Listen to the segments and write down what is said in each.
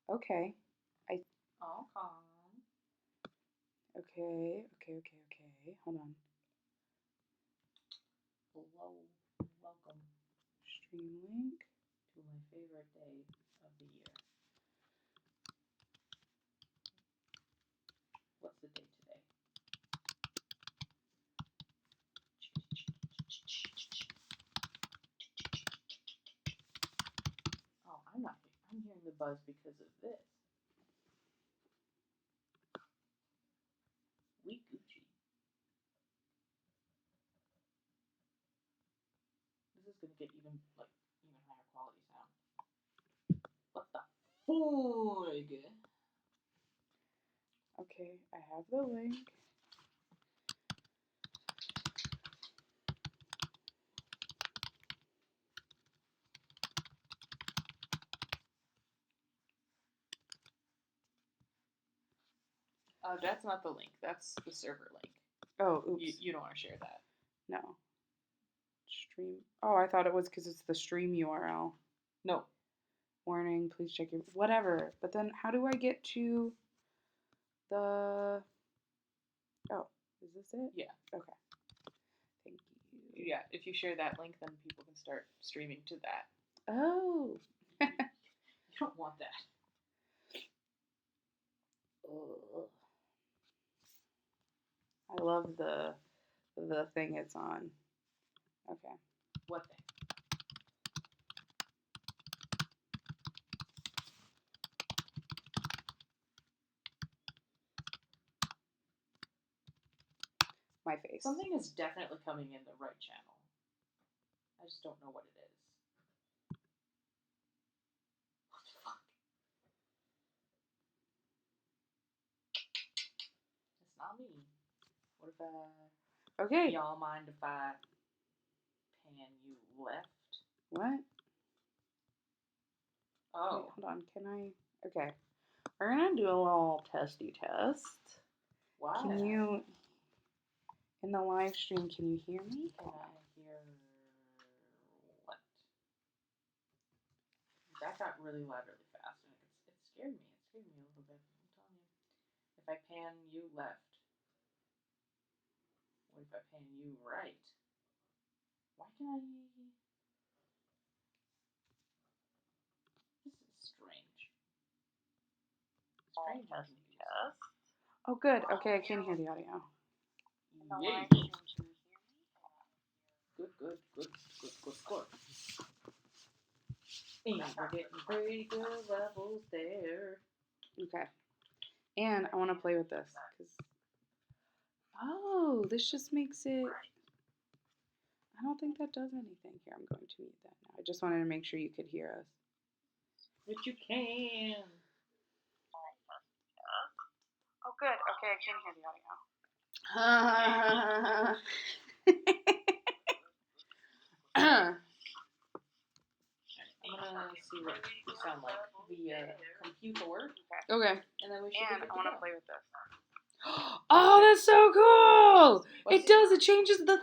Okay. Oh, calm. Okay. Hold on. Hello. Welcome Stream link. to my favorite day of the year. What's the date today? Oh, I'm not. I'm hearing the buzz because of this. We Gucci. This is gonna get even higher quality sound. What the frig? Okay, I have the link. That's not the link. That's the server link. Oh, oops. You don't want to share that. No. Stream. Oh, I thought it was because it's the stream URL. No. Warning, please check your. Whatever. But then how do I get to the. Oh, is this it? Yeah. Okay. Thank you. Yeah, if you share that link, then people can start streaming to that. Oh. You don't want that. Ugh. I love the thing it's on. Okay. What thing? My face. Something is definitely coming in the right channel. I just don't know what it is. What the fuck? It's not me. What if Okay. y'all mind if I pan you left? What? Oh. Wait, hold on. Can I? Okay. We're gonna do a little testy test. Why? Can you, in the live stream, can you hear me? Can I hear what? That got really loud really fast, and it scared me. It scared me a little bit. I'm telling you. If I pan you left, what if I pan you right? Why can I? This is strange. Strange and confusing. Oh, good. Okay, I can hear the audio. Yay! Good. And we're getting pretty good levels there. Okay. And I want to play with this. Oh, this just makes it. I don't think that does anything. Here, I'm going to mute that now. I just wanted to make sure you could hear us. But you can. Oh, good. Okay, I can hear the audio. I'm gonna see what you sound like via computer. Okay. And then we should. And I want to play with this. Oh, that's so cool! It does. It changes the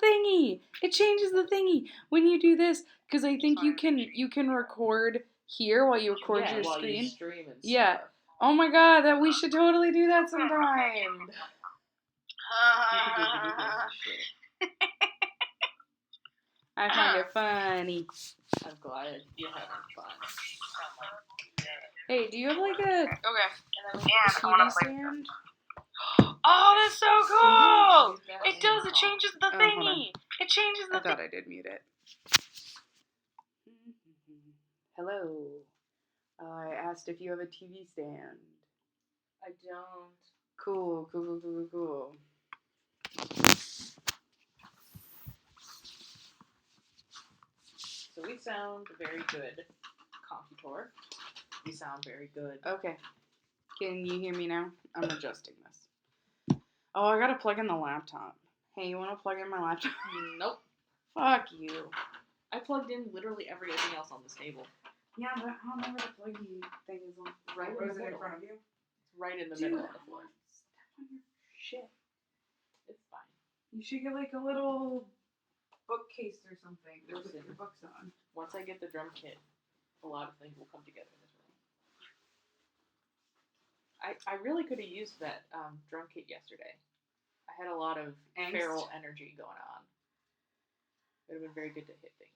thingy. When you do this, because I think you can record here while you record your while screen. You stream and yeah. stuff. Oh my god, that we should totally do that sometime. I find it funny. I'm glad you're having fun. Hey, do you have like a Okay. TV stand? Oh, that's so cool! It does. It changes the thingy. It changes the. I thought I did mute it. Hello. I asked if you have a TV stand. I don't. Cool. So we sound very good, computer. We sound very good. Okay. Can you hear me now? I'm adjusting this. Oh, I gotta plug in the laptop. Hey, you wanna plug in my laptop? Nope. Fuck you. I plugged in literally everything else on this table. Yeah, but I don't know where the pluggy thing is on. Right in the middle. In front of you? It's right in the middle of the floor. Step on your shit. It's fine. You should get like a little bookcase or something to put your books on. Once I get the drum kit, a lot of things will come together in this room. I really could have used that drum kit yesterday. I had a lot of Angst. feral energy going on. It would have been very good to hit things.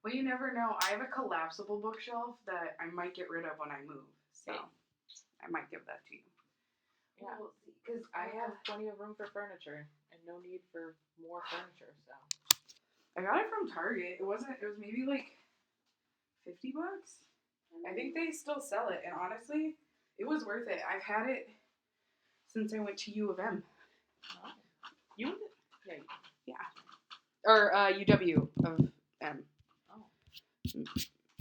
Well, you never know. I have a collapsible bookshelf that I might get rid of when I move. So Hey. I might give that to you. Yeah. We'll see. Because I have plenty of room for furniture and no need for more furniture. So I got it from Target. It was maybe like $50. I think they still sell it, and honestly, it was worth it. I've had it since I went to U of M. Oh. You? Yeah. Or UW of M. Oh.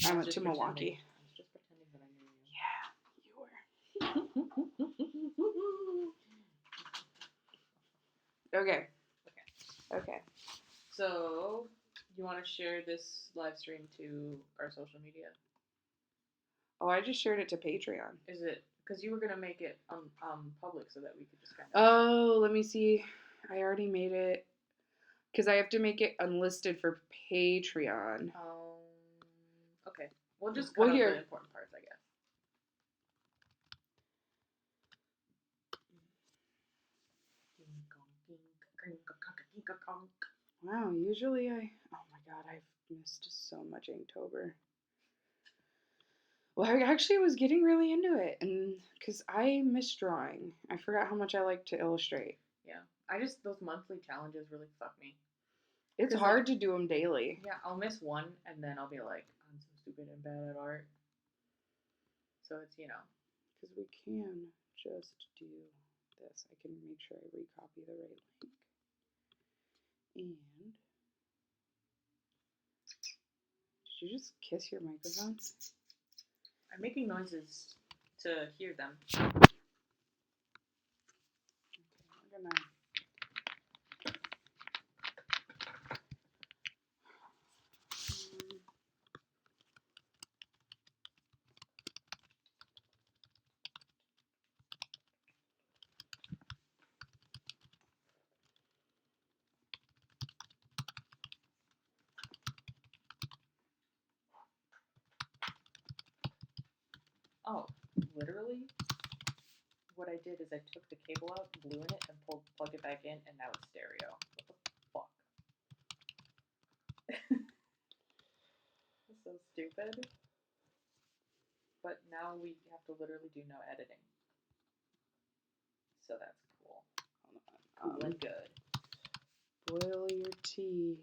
I went to Milwaukee. I was just pretending that I knew you. Yeah, you were. Okay. Okay. So, you want to share this live stream to our social media? Oh, I just shared it to Patreon. Is it because you were gonna make it public so that we could just kind of? Oh, let me see. I already made it because I have to make it unlisted for Patreon. Okay. We'll just cut out here. the important parts, I guess. Wow, usually oh my god, I've missed so much Inktober. Well, I actually was getting really into it, and because I miss drawing. I forgot how much I like to illustrate. Yeah. Those monthly challenges really fuck me. It's 'Cause, hard to do them daily. Yeah, I'll miss one, and then I'll be like, I'm so stupid and bad at art. So it's, Because we can just do this. I can make sure I recopy the right link. And did you just kiss your microphone? I'm making noises to hear them. Okay, we're gonna. Oh, literally? What I did is I took the cable out, blew in it, and plugged it back in, and now it's stereo. What the fuck? That's so stupid. But now we have to literally do no editing. So that's cool. Hold on. Cool and good. Boil your tea.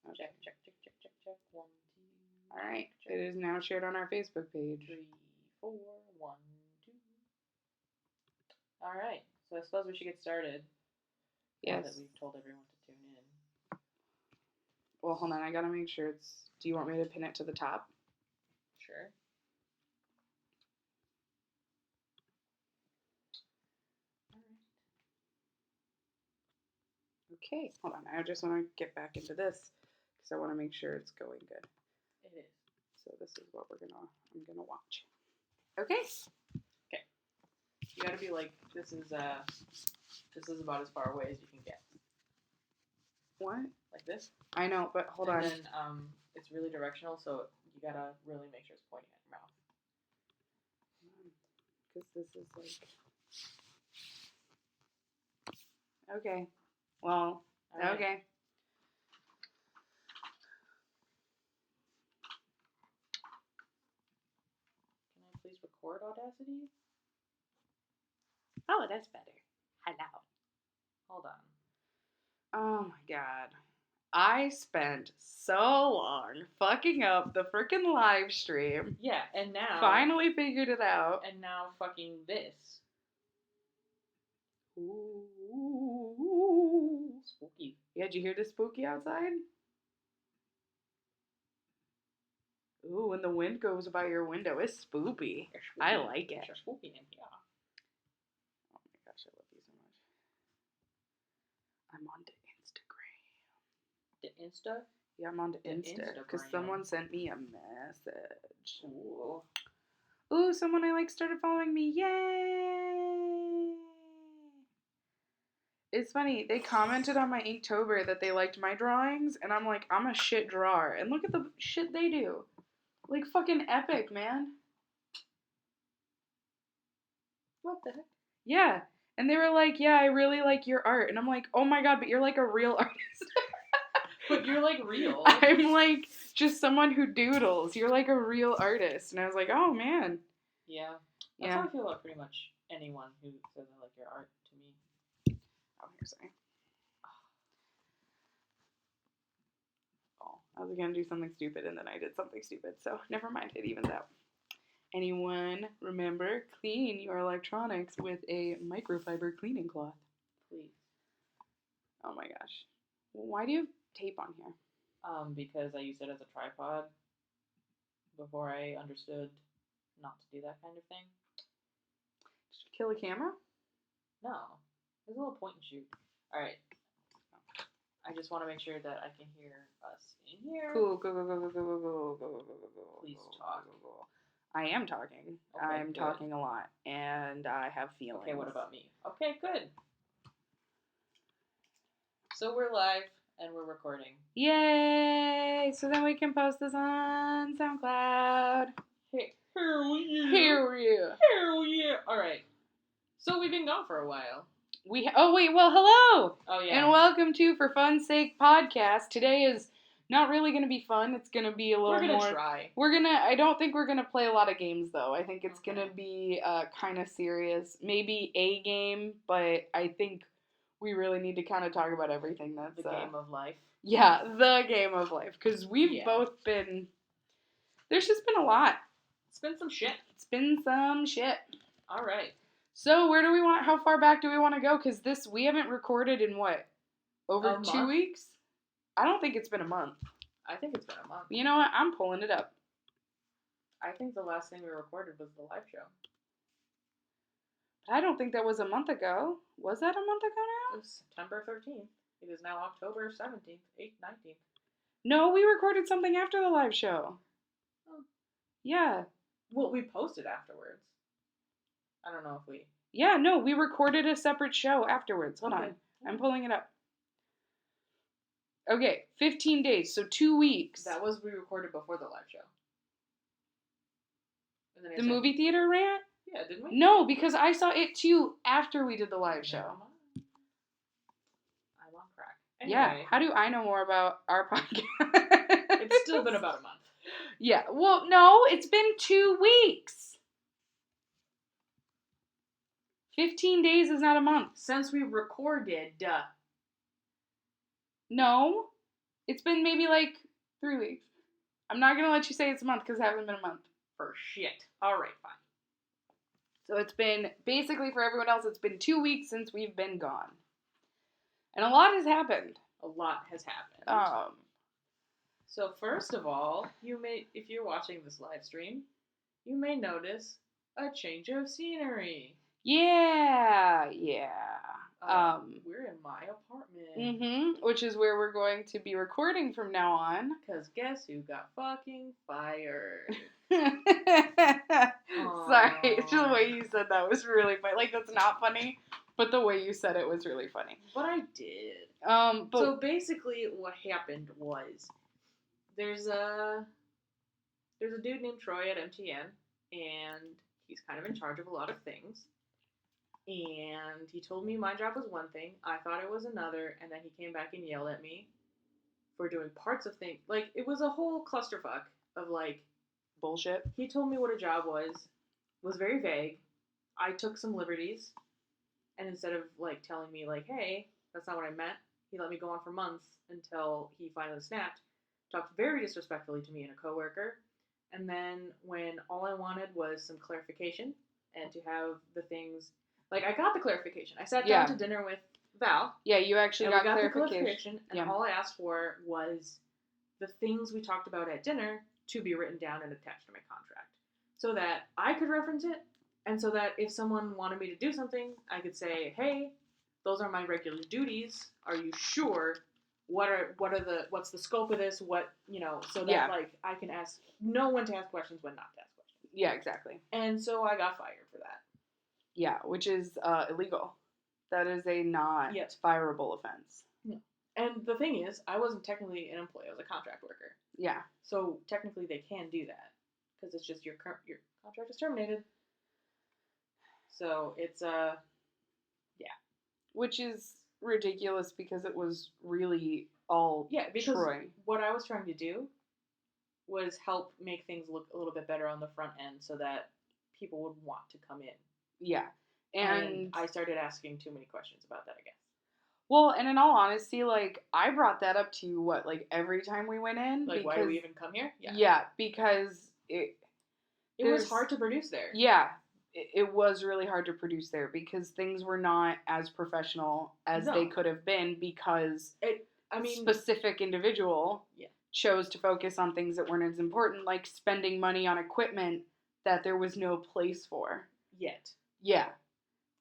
Okay. Check. 1, 2. All right. It is now shared on our Facebook page. 3, 4, 1, 2. All right. So I suppose we should get started. Yes. Now that we've told everyone to tune in. Well, hold on. I gotta make sure it's. Do you want me to pin it to the top? Sure. All right. Okay. Hold on. I just want to get back into this because I want to make sure it's going good. It is. So this is what I'm gonna watch. Okay. Okay. You gotta be like, this is about as far away as you can get. What? Like this. I know, but hold on. And then it's really directional, so you gotta really make sure it's pointing at your mouth. Because this is like. Okay. Well. Right. Okay. Can I please record Audacity? Oh, that's better. Hello. Hold on. Oh my god. I spent so long fucking up the freaking live stream. Yeah, and now Finally figured it out. And now fucking this. Ooh. Spooky. Yeah, did you hear the spooky outside? Ooh, when the wind goes by your window, it's spoopy. I like it. It's spooky in here. Oh my gosh, I love you so much. I'm on to Instagram. The Insta? Yeah, I'm on to Insta. Because someone sent me a message. Ooh, someone I like started following me. Yay! It's funny, they commented on my Inktober that they liked my drawings, and I'm like, I'm a shit drawer. And look at the shit they do. Like, fucking epic, man. What the heck? Yeah. And they were like, yeah, I really like your art. And I'm like, oh my god, but you're like a real artist. But you're like real. I'm like just someone who doodles. You're like a real artist. And I was like, oh man. Yeah. That's Yeah. how I feel about pretty much anyone who says I like your art to me. Oh, here's something. Oh, I was gonna do something stupid and then I did something stupid. So never mind. It evens out. Anyone remember clean your electronics with a microfiber cleaning cloth? Please. Oh my gosh. Why do you have tape on here? Because I used it as a tripod before I understood not to do that kind of thing. Did you kill a camera? No. There's a little point and shoot. Alright. I just want to make sure that I can hear us in here. Cool, go. Please talk. I am talking. Okay, I'm good. talking a lot, and I have feelings. Okay, what about me? Okay, good. So we're live and we're recording. Yay! So then we can post this on SoundCloud. Hey, hell yeah! Hell yeah! Hell yeah! All right. So we've been gone for a while. Oh wait, well hello! Oh yeah. And welcome to For Fun's Sake podcast. Today is not really going to be fun. It's going to be a little We're gonna more. try. I don't think we're going to play a lot of games though. I think it's Okay. going to be kind of serious. Maybe a game, but I think we really need to kind of talk about everything that's. The game of life. Yeah, the game of life. Because we've Yeah. both been. There's just been a lot. It's been some shit. It's been some shit. All right. So how far back do we want to go? Because we haven't recorded in what? Over A 2 month? weeks? I don't think it's been a month. I think it's been a month. You know what? I'm pulling it up. I think the last thing we recorded was the live show. I don't think that was a month ago. Was that a month ago It was September 13th. It is now October 17th, 8th, 19th. No, we recorded something after the live show. Oh. Yeah. Well, we posted afterwards. I don't know if we... Yeah, no, we recorded a separate show afterwards. Hold Okay. on. I'm pulling it up. Okay, 15 days, so 2 weeks. That was we recorded before the live show. And then I The said- movie theater rant? Yeah, didn't we? No, because I saw it too after we did the live Never show. mind. I'm on crack. Yeah, Anyway, how do I know more about our podcast? it's still been about a month. Yeah, well, no, it's been 2 weeks. 15 days is not a month. Since we recorded. No, it's been maybe like 3 weeks. I'm not going to let you say it's a month because it hasn't been a month. For shit. Alright, fine. So it's been, basically for everyone else, it's been 2 weeks since we've been gone. And a lot has happened. A lot has happened. So first of all, if you're watching this live stream, you may notice a change of scenery. Yeah. We're in my apartment. Which is where we're going to be recording from now on. Because guess who got fucking fired? Sorry, the way you said that was really funny. Like, that's not funny, but the way you said it was really funny. But I did. But So basically what happened was there's a dude named Troy at MTN, and he's kind of in charge of a lot of things. And he told me my job was one thing, I thought it was another, and then he came back and yelled at me for doing parts of things. Like, it was a whole clusterfuck of, like, bullshit. he told me what a job was very vague. I took some liberties, and instead of, like, telling me, like, hey, that's not what I meant, he let me go on for months until he finally snapped, talked very disrespectfully to me and a coworker, and then when all I wanted was some clarification and to have the things... Like, I got the clarification. I sat down to dinner with Val. Yeah, you actually and got we got the clarification. clarification, and all I asked for was the things we talked about at dinner to be written down and attached to my contract, so that I could reference it, and so that if someone wanted me to do something, I could say, "Hey, those are my regular duties. Are you sure? What's the scope of this? What, so that like I can know when to ask questions, when not to ask questions." Yeah, exactly. And so I got fired for that. Yeah, which is illegal. That is a not fireable offense. Yeah. And the thing is, I wasn't technically an employee. I was a contract worker. Yeah. So technically they can do that because it's just your contract is terminated. So it's Which is ridiculous because it was really all yeah, because Troy. what I was trying to do was help make things look a little bit better on the front end so that people would want to come in. Yeah. And I started asking too many questions about that, I guess. Well, and in all honesty, like I brought that up to you like every time we went in, Like, because why do we even come here? yeah, because it there's- was hard to produce there. yeah, it was really hard to produce there because things were not as professional as No. they could have been because I mean, specific individual Yeah. chose to focus on things that weren't as important, like spending money on equipment that there was no place for. yet. Yeah.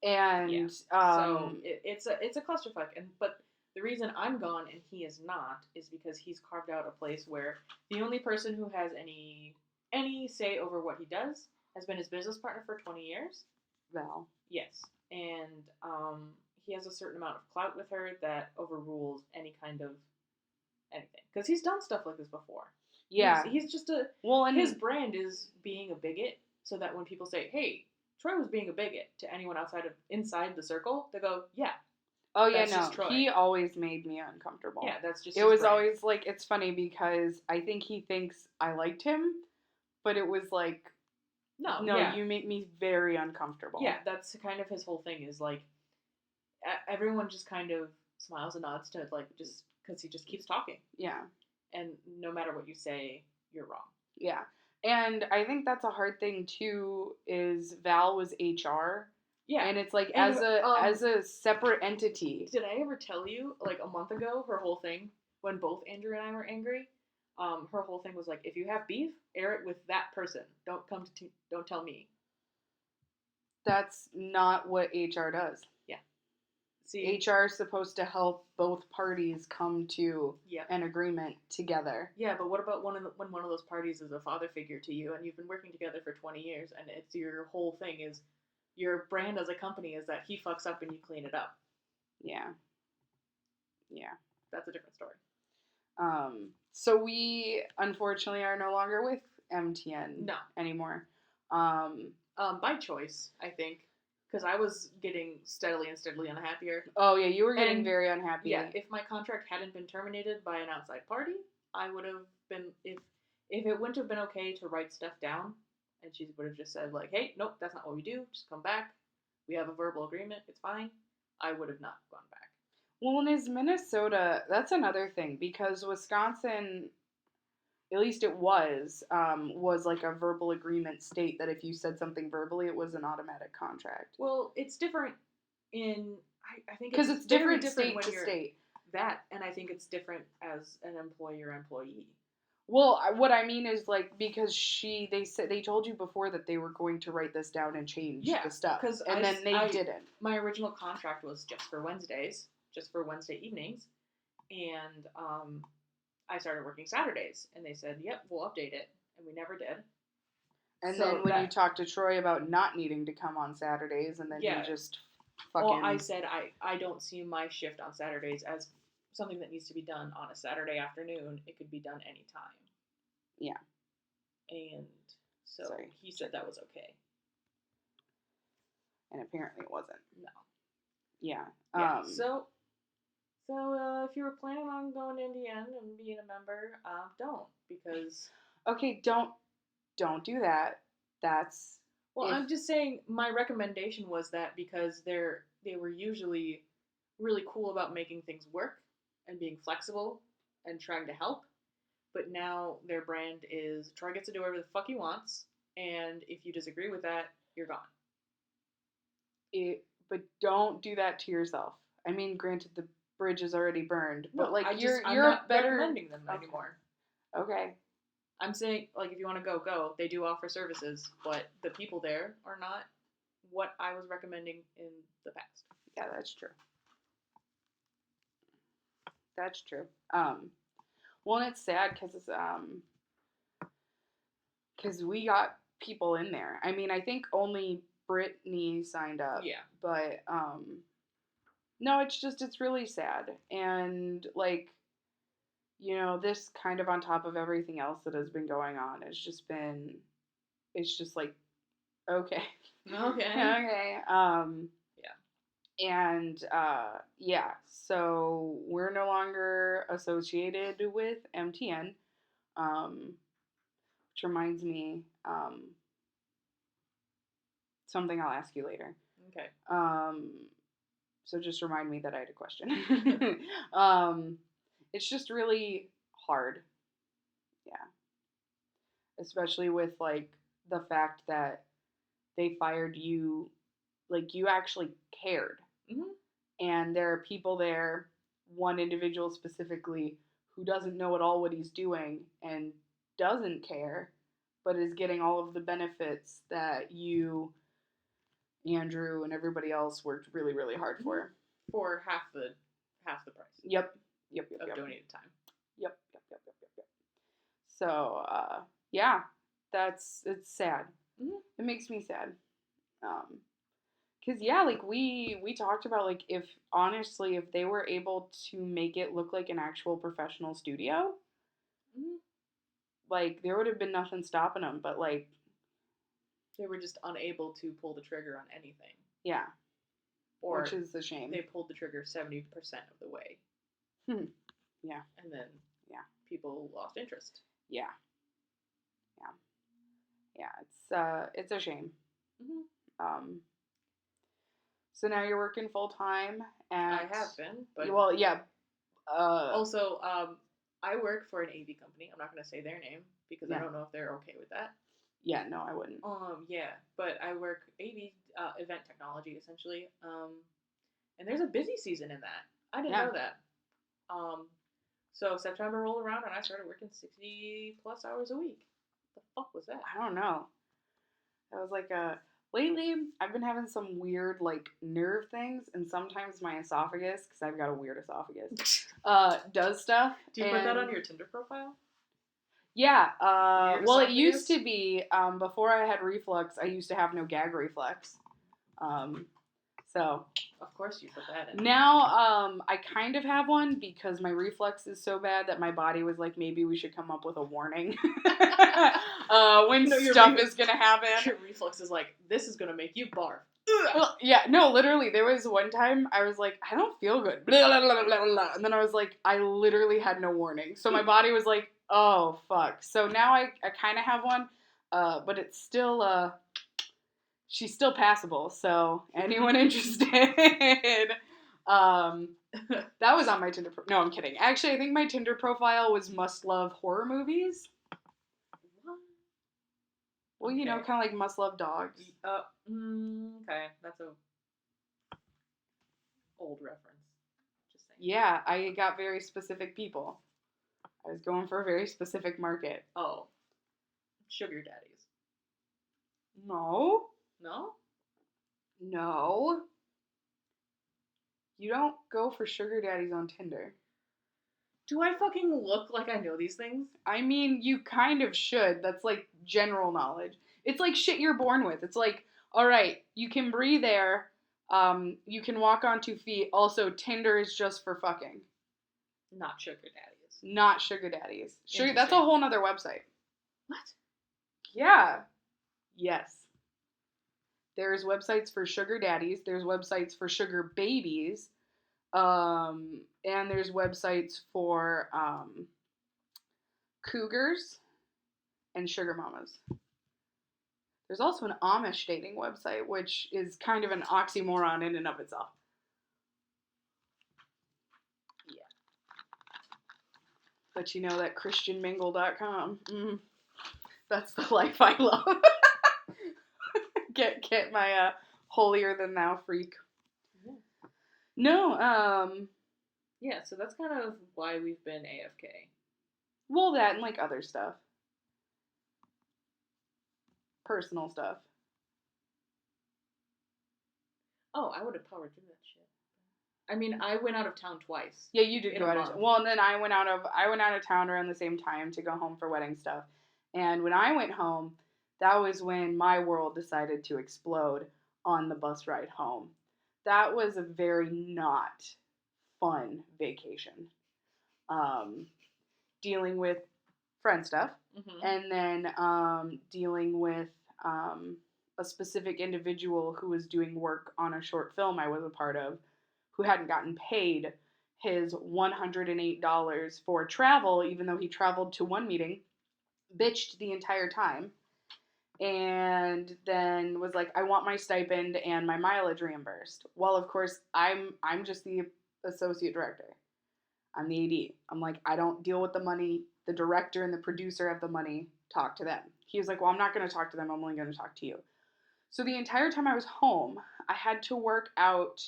And Yeah. So it's a clusterfuck, but the reason I'm gone and he is not is because he's carved out a place where the only person who has any say over what he does has been his business partner for 20 years. Val. Yes, and he has a certain amount of clout with her that overrules any kind of anything because he's done stuff like this before. Yeah. He's just and his brand is being a bigot, so that when people say, "Hey, Troy was being a bigot," to anyone inside the circle, they go, "Yeah, oh yeah, that's no, just Troy." he always made me uncomfortable. Yeah, that's just. It his was brand. always like it's funny because I think he thinks I liked him, but it was like no, you make me very uncomfortable. Yeah, that's kind of his whole thing. Is like everyone just kind of smiles and nods to like just because he just keeps talking. Yeah. And no matter what you say, you're wrong. Yeah. And I think that's a hard thing too is Val was HR. Yeah. And it's like And, as a separate entity. Did I ever tell you like a month ago her whole thing when both Andrew and I were angry? Her whole thing was like, if you have beef, air it with that person. Don't tell me. That's not what HR does. Yeah. See, HR is supposed to help both parties come to Yep. an agreement together. Yeah, but what about when one of those parties is a father figure to you and you've been working together for 20 years and it's your whole thing is your brand as a company is that he fucks up and you clean it up. Yeah. Yeah. That's a different story. So we unfortunately are no longer with MTN anymore. By choice, I think, because I was getting steadily unhappier. Oh yeah, you were getting very unhappy. Yeah, if my contract hadn't been terminated by an outside party, I would have been if it wouldn't have been okay to write stuff down, and she would have just said like, "Hey, nope, that's not what we do. Just come back. We have a verbal agreement. It's fine." I would have not gone back. Well, and is Minnesota? That's another thing because Wisconsin, at least it was like a verbal agreement state that if you said something verbally, it was an automatic contract. Well, it's different I think because it's different when state to you're state. That, and I think it's different as an employee. Well, what I mean is like because they told you before that they were going to write this down and change the stuff, and then they didn't. My original contract was just for Wednesdays, just for Wednesday evenings, and I started working Saturdays, and they said, "Yep, we'll update it," and we never did. And then when you talked to Troy about not needing to come on Saturdays, and then he just fucking. Well, I said I don't see my shift on Saturdays as something that needs to be done on a Saturday afternoon. It could be done anytime. Yeah. And so he said that was okay. And apparently it wasn't. No. Yeah. So if you were planning on going to Indiana and being a member, don't, because. Okay, don't do that. That's. Well, I'm just saying my recommendation was that because they were usually really cool about making things work and being flexible and trying to help. But now their brand is Troy gets to do whatever the fuck he wants, and if you disagree with that, you're gone. But don't do that to yourself. I mean, granted, the bridge is already burned, but I'm you're not better recommending them anymore. Okay. I'm saying, like, if you want to go. They do offer services, but the people there are not what I was recommending in the past. Yeah, that's true. That's true. Well, and it's sad because we got people in there. I mean, I think only Brittany signed up. Yeah. But no, it's really sad, and like, you know, this kind of on top of everything else that has been going on, it's just like Okay. Okay. Okay. And yeah, so we're no longer associated with MTN. Which reminds me, something I'll ask you later. Okay. So just remind me that I had a question. It's just really hard. Yeah. Especially with like the fact that they fired you, like you actually cared. Mhm. And there are people there, one individual specifically, who doesn't know at all what he's doing and doesn't care, but is getting all of the benefits that you, Andrew, and everybody else worked really, really hard for. For half the price. Yep. Of donated time. Yep. So, yeah, it's sad. Mm-hmm. It makes me sad. Cause yeah, like we talked about like if honestly if they were able to make it look like an actual professional studio, Mm-hmm. like there would have been nothing stopping them. But like, they were just unable to pull the trigger on anything. Yeah, or which is a shame. They pulled the trigger 70% of the way. Yeah, and then people lost interest. Yeah, it's a shame. Mm-hmm. So now you're working full time, and I have been, but well, yeah. Also, I work for an AV company. I'm not going to say their name because I don't know if they're okay with that. Yeah, no, I wouldn't. Yeah, but I work AV event technology essentially. And there's a busy season in that. I didn't know that. So September rolled around and I started working 60 plus hours a week. What the fuck was that? I don't know. That was like lately I've been having some weird like nerve things, and sometimes my esophagus, because I've got a weird esophagus, does stuff. Do you put that on your Tinder profile? Yeah. Well, esophagus? It used to be before I had reflux. I used to have no gag reflex. So of course you put that in. Now I kind of have one because my reflux is so bad that my body was like, maybe we should come up with a warning when stuff is gonna happen. Your reflux is like, this is gonna make you barf. Well, yeah, no, literally, there was one time I was like, I don't feel good, blah, blah, blah, blah, blah. And then I was like, I literally had no warning, so my body was like, oh fuck. So now I kind of have one, but it's still she's still passable. So anyone interested? That was on my Tinder. No, I'm kidding. Actually, I think my Tinder profile was must love horror movies. Well, you know, kind of like must love dogs. Okay, that's a old reference. Just saying. Yeah, I got very specific people. I was going for a very specific market. Oh, sugar daddies. No. No? No. You don't go for sugar daddies on Tinder. Do I fucking look like I know these things? I mean, you kind of should. That's like general knowledge. It's like shit you're born with. It's like, all right, you can breathe air. You can walk on 2 feet. Also, Tinder is just for fucking. Not sugar daddies. Not sugar daddies. That's a whole nother website. What? Yeah. Yes. There's websites for sugar daddies. There's websites for sugar babies. And there's websites for cougars and sugar mamas. There's also an Amish dating website, which is kind of an oxymoron in and of itself. Yeah. But you know that christianmingle.com. That's the life I love. Get my holier than thou freak. Yeah. No, yeah, so that's kind of why we've been AFK. Well, that and like other stuff. Personal stuff. Oh, I would have powered through that shit. I mean, I went out of town twice. Yeah, you did go out of town. Well, and then I went out of town around the same time to go home for wedding stuff. And when I went home, that was when my world decided to explode on the bus ride home. That was a very not fun vacation. Dealing with friend stuff, and then dealing with a specific individual who was doing work on a short film I was a part of who hadn't gotten paid his $108 for travel, even though he traveled to one meeting, bitched the entire time, and then was like, I want my stipend and my mileage reimbursed. Well, of course, I'm just the associate director. I'm the AD. I'm like, I don't deal with the money. The director and the producer have the money. Talk to them. He was like, well, I'm not going to talk to them. I'm only going to talk to you. So the entire time I was home, I had to work out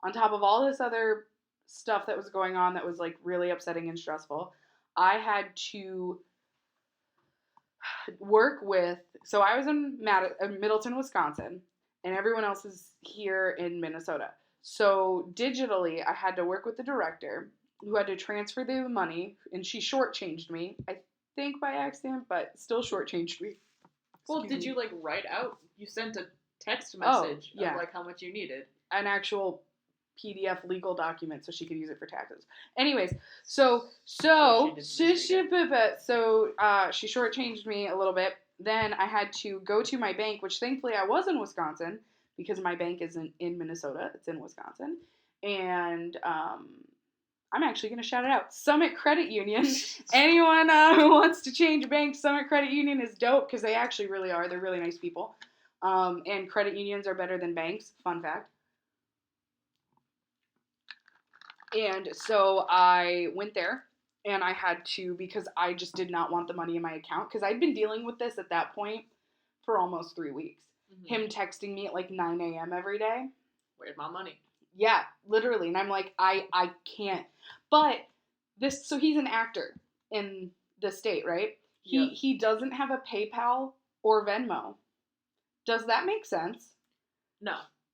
on top of all this other stuff that was going on that was like really upsetting and stressful. I had to work with, so I was in Middleton, Wisconsin, and everyone else is here in Minnesota. So digitally, I had to work with the director who had to transfer the money, and she shortchanged me, I think by accident, but still shortchanged me. Well, Excuse did me. you like write out? You sent a text Oh, message yeah. of like how much you needed. An actual PDF legal document so she could use it for taxes. Anyways, so she shortchanged me a little bit. Then I had to go to my bank, which thankfully I was in Wisconsin because my bank isn't in Minnesota; it's in Wisconsin. And I'm actually going to shout it out: Summit Credit Union. Anyone who wants to change banks, Summit Credit Union is dope because they actually really are. They're really nice people. And credit unions are better than banks. Fun fact. And so I went there and I had to, because I just did not want the money in my account, because I'd been dealing with this at that point for almost 3 weeks. Mm-hmm. Him texting me at like 9 a.m. every day. Where's my money? Yeah, literally. And I'm like, I can't. But so he's an actor in the state, right? He doesn't have a PayPal or Venmo. Does that make sense?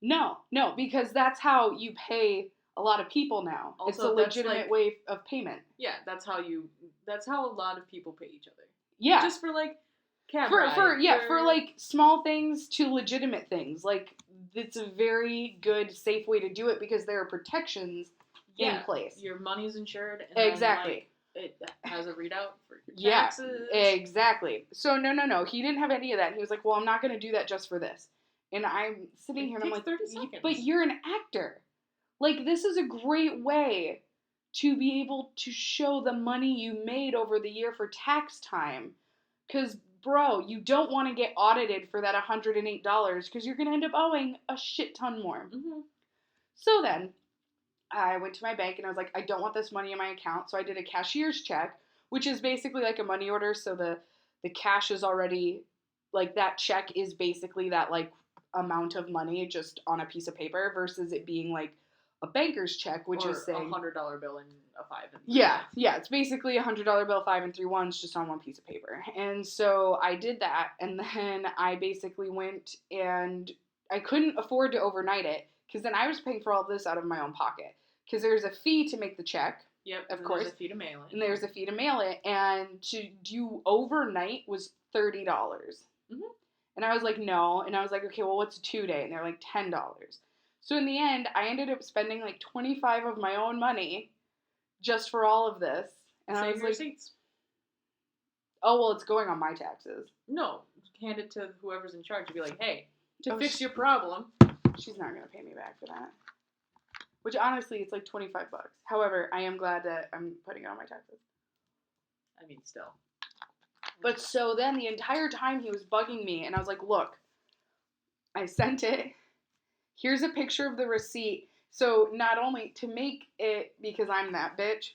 No, because that's how you pay a lot of people now. Also, it's a legitimate way of payment. Yeah, that's how a lot of people pay each other. Yeah. Just for like cab for like small things to legitimate things. Like it's a very good, safe way to do it because there are protections in place. Your money's insured. And exactly. Then, like, it has a readout for your taxes. Yeah, exactly. So no. He didn't have any of that. He was like, well, I'm not going to do that just for this. And I'm sitting here and I'm like, 30 seconds. But you're an actor. Like, this is a great way to be able to show the money you made over the year for tax time. Because, bro, you don't want to get audited for that $108 because you're going to end up owing a shit ton more. Mm-hmm. So then, I went to my bank and I was like, I don't want this money in my account. So I did a cashier's check, which is basically like a money order. So the cash is already, like, that check is basically that, like, amount of money just on a piece of paper versus it being like a banker's check, which is saying $100 bill and a 5 and 3 yeah, it's basically a $100 bill, 5 and 3 ones just on one piece of paper. And so I did that, and then I basically went and I couldn't afford to overnight it because then I was paying for all this out of my own pocket because there's a fee to make the check. Yep, of course. There's a fee to mail it. And there's a fee to mail it, and to do overnight was $30. Mm-hmm. And I was like, no. And I was like, okay, well, what's a 2-day? And they're like, $10. So in the end, I ended up spending like $25 of my own money just for all of this. And Save I was your like, receipts. Oh, well, it's going on my taxes. No, hand it to whoever's in charge and be like, hey, to fix your problem. She's not going to pay me back for that. Which, honestly, it's like $25. However, I am glad that I'm putting it on my taxes. I mean, still. But so then the entire time he was bugging me, and I was like, look, I sent it. Here's a picture of the receipt. So not only to make it, because I'm that bitch,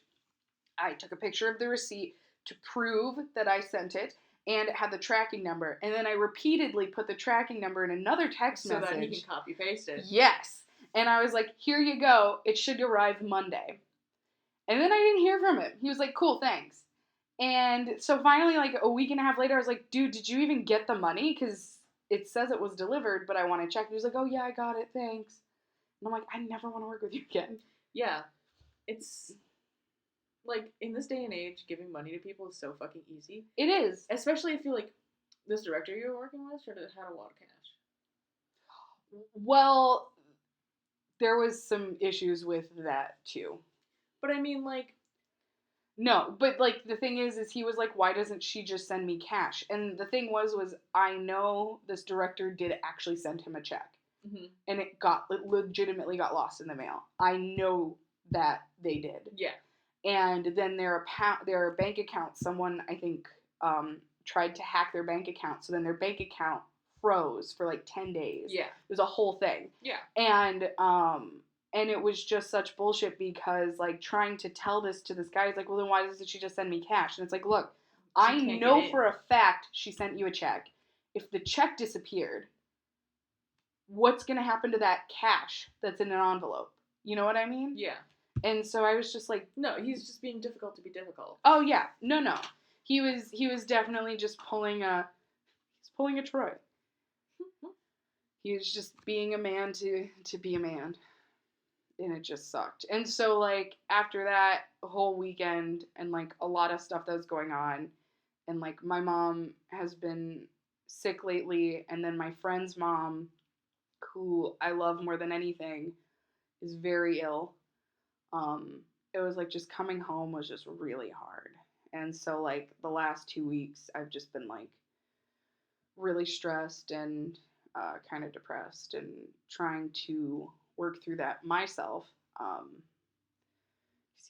I took a picture of the receipt to prove that I sent it, and it had the tracking number. And then I repeatedly put the tracking number in another text message. So that he can copy paste it. Yes. And I was like, here you go. It should arrive Monday. And then I didn't hear from him. He was like, cool, thanks. And so finally, like a week and a half later, I was like, dude, did you even get the money? Because it says it was delivered, but I want to check. And he was like, oh, yeah, I got it. Thanks. And I'm like, I never want to work with you again. Yeah. It's, like, in this day and age, giving money to people is so fucking easy. It is. Especially if you, like, this director you were working with should have had a lot of cash. Well, there was some issues with that, too. But I mean, like, No, but like the thing is he was like, why doesn't she just send me cash? And the thing was I know this director did actually send him a check, Mm-hmm. and it legitimately got lost in the mail. I know that they did. Yeah. And then their bank account, someone I think tried to hack their bank account, so then their bank account froze for like 10 days. Yeah. It was a whole thing. Yeah. And it was just such bullshit because like trying to tell this to this guy is like, well then why doesn't she just send me cash? And it's like, look, I know for a fact she sent you a check. If the check disappeared, what's gonna happen to that cash that's in an envelope? You know what I mean? Yeah. And so I was just like, no, he's just being difficult to be difficult. Oh yeah, no. He was definitely just pulling a Troy. He was just being a man to be a man. And it just sucked. And so like after that whole weekend and like a lot of stuff that was going on, and like my mom has been sick lately, and then my friend's mom, who I love more than anything, is very ill. It was like just coming home was just really hard. And so like the last 2 weeks I've just been like really stressed and kind of depressed and trying to work through that myself.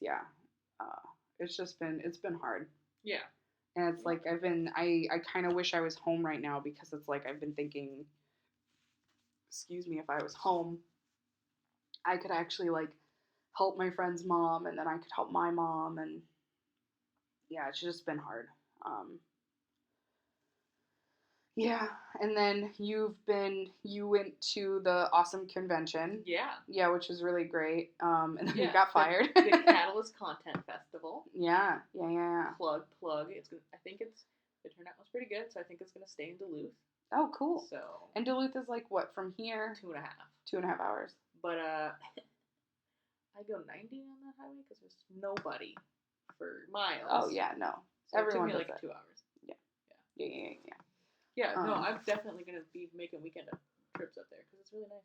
Yeah, uh, it's been hard. Yeah. And it's like I kind of wish I was home right now because it's like I've been thinking, excuse me, if I was home, I could actually like help my friend's mom, and then I could help my mom, and yeah, it's just been hard. Yeah, and then you went to the awesome convention. Yeah, which was really great. And then yeah, you got fired. The Catalyst Content Festival. Yeah. Plug. I think the turnout was pretty good, so I think it's gonna stay in Duluth. Oh, cool. So. And Duluth is like what from here? 2.5. 2.5 hours. But I go 90 on the highway because there's nobody for miles. Oh yeah, no. So everyone it took me does like that. 2 hours. Yeah. Yeah, no, I'm definitely gonna be making weekend trips up there because it's really nice.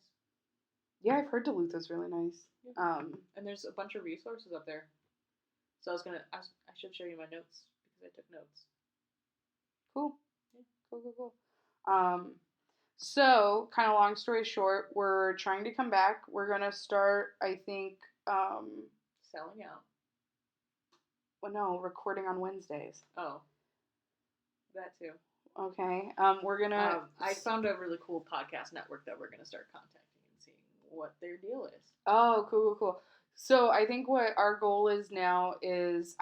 Yeah, I've heard Duluth is really nice. Yeah. And there's a bunch of resources up there. So I should show you my notes because I took notes. Cool. Yeah. Cool. So kind of long story short, we're trying to come back. We're gonna start, I think. Selling out. Well, no, recording on Wednesdays. Oh. That too. Okay. We're gonna. I found a really cool podcast network that we're gonna start contacting and seeing what their deal is. Oh, cool. So I think what our goal is now is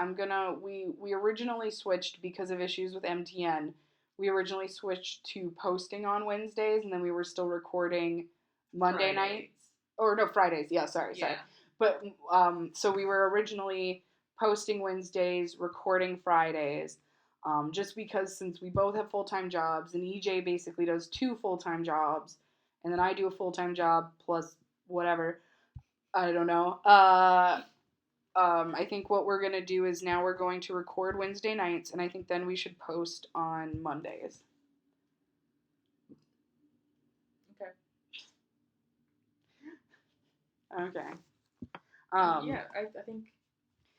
we originally switched because of issues with MTN. We originally switched to posting on Wednesdays, and then we were still recording Monday nights. Or no, Fridays. Yeah, sorry. But so we were originally posting Wednesdays, recording Fridays. Just because since we both have full-time jobs, and EJ basically does 2 full-time jobs, and then I do a full-time job plus whatever, I don't know. I think what we're gonna do is now we're going to record Wednesday nights, and I think then we should post on Mondays. Okay. Yeah, I think,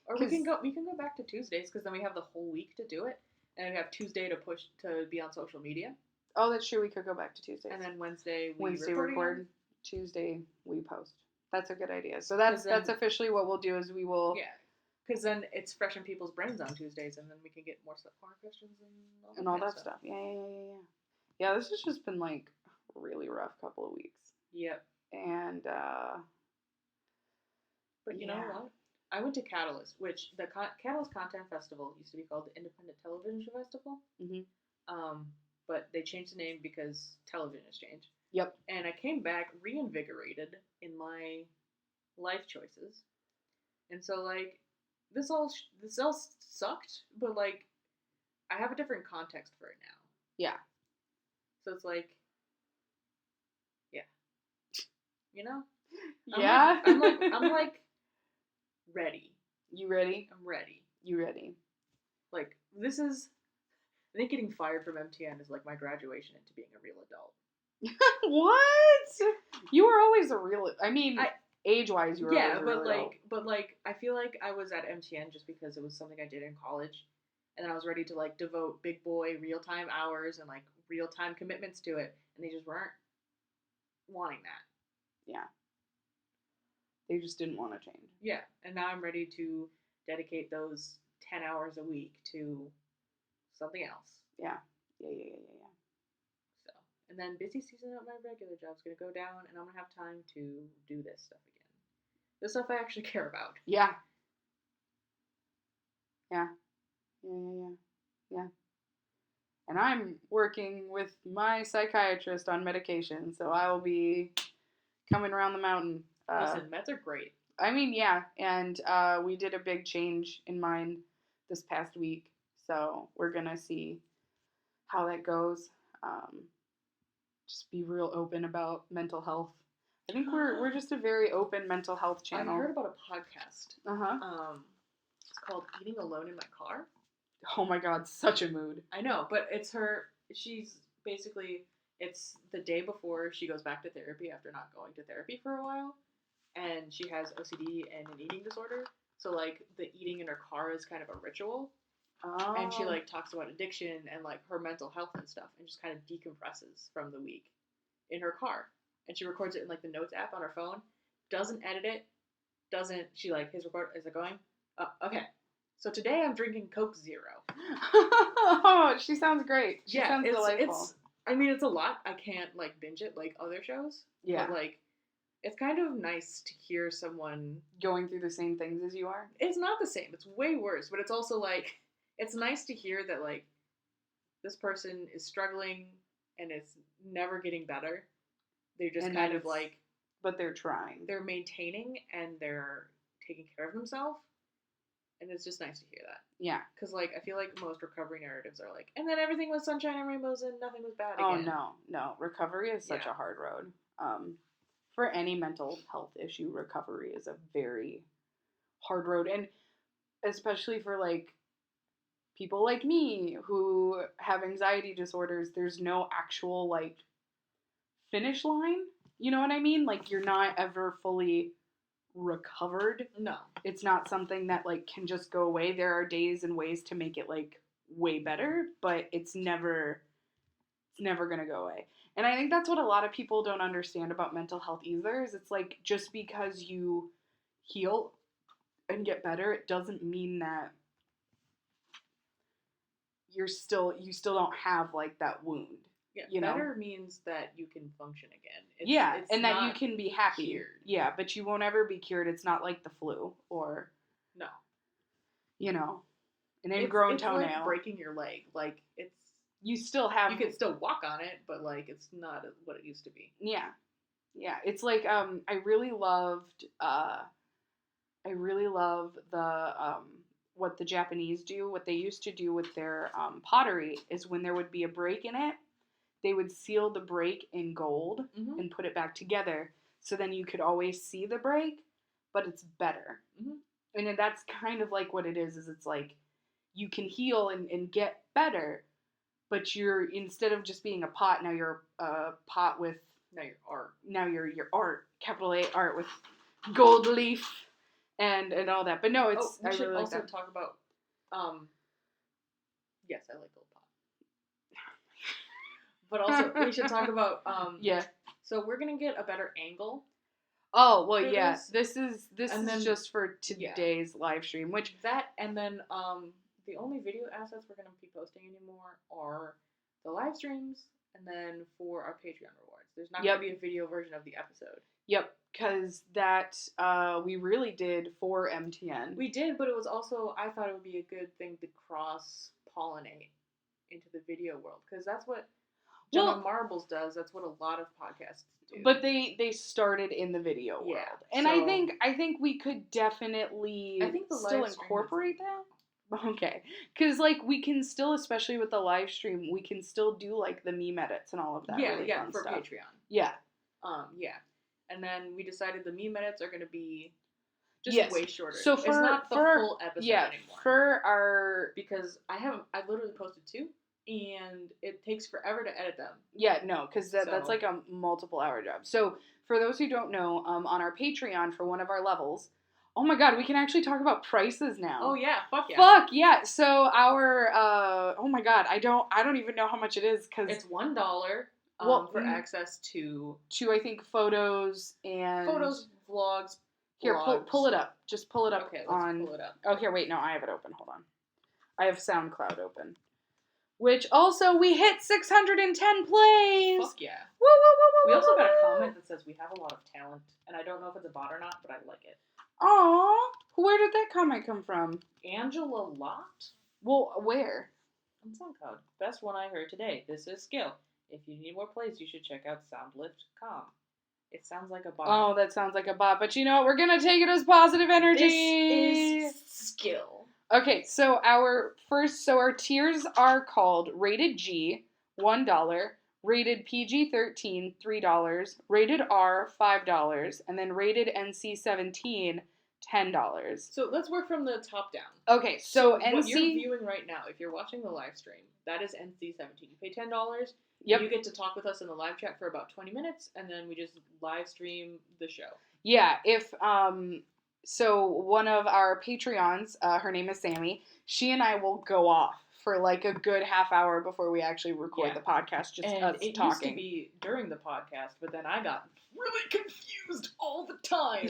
or we can go back to Tuesdays because then we have the whole week to do it, and we have Tuesday to push to be on social media. Oh, that's true. We could go back to Tuesdays. And then Wednesday we record. Tuesday we post. That's a good idea. So that's officially what we'll do is we will. Yeah, because then it's fresh in people's brains on Tuesdays, and then we can get more questions and all that stuff. Yeah. Yeah, this has just been like a really rough couple of weeks. Yep. And but you know what? I went to Catalyst, which the Catalyst Content Festival used to be called the Independent Television Festival. Mm-hmm. But they changed the name because television has changed. Yep. And I came back reinvigorated in my life choices, and so like this all sucked, but like I have a different context for it now. Yeah. So it's like, yeah, you know. Yeah. I'm like ready. You ready? I'm ready. You ready? Like this is. I think getting fired from MTN is like my graduation into being a real adult. What? You were always a real. I mean, age-wise, you were Yeah, always but really old. I feel like I was at MTN just because it was something I did in college, and then I was ready to like devote big boy real time hours and like real time commitments to it, and they just weren't wanting that. Yeah. They just didn't want to change. Yeah, and now I'm ready to dedicate those 10 hours a week to something else. Yeah. So, and then busy season at my regular job's gonna go down, and I'm gonna have time to do this stuff again. The stuff I actually care about. Yeah. And I'm working with my psychiatrist on medication, so I will be coming around the mountain. Listen, meds are great. I mean, yeah, and we did a big change in mine this past week, so we're gonna see how that goes. Just be real open about mental health. I think we're just a very open mental health channel. I heard about a podcast. It's called Eating Alone in My Car. Oh my god, such a mood. I know, but it's her. She's basically, it's the day before she goes back to therapy after not going to therapy for a while, and she has OCD and an eating disorder. So like the eating in her car is kind of a ritual. Oh. And she like talks about addiction and like her mental health and stuff, and just kind of decompresses from the week in her car. And she records it in like the notes app on her phone. Doesn't edit it. She like his record is it going? Okay. So today I'm drinking Coke Zero. Oh, she sounds great. She sounds delightful. I mean, it's a lot. I can't like binge it like other shows. Yeah. But like, it's kind of nice to hear someone going through the same things as you are. It's not the same. It's way worse. But it's also like, it's nice to hear that like this person is struggling and it's never getting better. They're just kind of like, but they're trying. They're maintaining and they're taking care of themselves. And it's just nice to hear that. Yeah. Because, like, I feel like most recovery narratives are like, and then everything was sunshine and rainbows and nothing was bad again. Oh, no. Recovery is such a hard road. For any mental health issue, recovery is a very hard road. And especially for, like, people like me who have anxiety disorders, there's no actual, like, finish line. You know what I mean? Like, you're not ever fully recovered. No. It's not something that like can just go away. There are days and ways to make it like way better, but it's never gonna go away. And I think that's what a lot of people don't understand about mental health either, is it's like just because you heal and get better, it doesn't mean that you still don't have like that wound. Yeah, you better means that you can function again. It's and that you can be happy. Cured. Yeah, but you won't ever be cured. It's not like the flu or, no, an ingrown it's toenail. Like breaking your leg. Like you still have. You can still walk on it, but like it's not what it used to be. Yeah. It's like I really loved the what the Japanese do. What they used to do with their pottery is when there would be a break in it, they would seal the break in gold and put it back together. So then you could always see the break, but it's better. Mm-hmm. And that's kind of like what it is it's like you can heal and get better, but you're, instead of just being a pot, now you're a pot with... Now you're art. Now you're art, capital A art with gold leaf and all that. But no, it's... we should also talk about... yes, I like gold pot. But also, we should talk about, yeah. So we're going to get a better angle. Oh, well, yeah. This is just for today's live stream, which... That, and then, the only video assets we're going to be posting anymore are the live streams, and then for our Patreon rewards. There's not going to be a video version of the episode. Yep, because that, we really did for MTN. We did, but it was also, I thought it would be a good thing to cross-pollinate into the video world, because that's what... Gemma Marbles does. That's what a lot of podcasts do. But they started in the video world, and so, I think we could definitely still incorporate that. Okay, because like we can still, especially with the live stream, we can still do like the meme edits and all of that. Yeah, really fun for stuff. Patreon. Yeah. Yeah, and then we decided the meme edits are going to be just way shorter. So it's not the full episode anymore. For our because I've literally posted 2. and it takes forever to edit them. Yeah, no, because that's So- like a multiple hour job. So for those who don't know, on our Patreon for one of our levels, oh my god, we can actually talk about prices now. Oh yeah, fuck yeah. Fuck yeah! So our oh my god, I don't even know how much it is because It's $1 for access to I think photos and vlogs. Here, blogs. pull it up. Just pull it up Okay, let's on. pull it up. Oh, here, wait, no, I have it open. Hold on. I have SoundCloud open. Which also we hit 610 plays. Fuck yeah. Woo, woo, woo, woo, We also woo, got a woo. comment that says we have a lot of talent, and I don't know if it's a bot or not, but I like it. Aw, where did that comment come from? Angela Lott Well, where? on SoundCloud. Best one I heard today. This is skill. If you need more plays, you should check out SoundLift.com. It sounds like a bot. Oh, that sounds like a bot, but you know what? We're gonna take it as positive energy. This is skill. Okay, so our tiers are called Rated G, $1, Rated PG-13, $3, Rated R, $5, and then Rated NC-17, $10. So let's work from the top down. Okay, so what you're NC, viewing right now, if you're watching the live stream, that is NC-17. You pay $10. Yep. You get to talk with us in the live chat for about 20 minutes, and then we just live stream the show. yeah, if so one of our Patreons, her name is Sammy, she and I will go off for like a good half hour before we actually record the podcast, just and us it talking. used to be during the podcast, but then I got really confused all the time.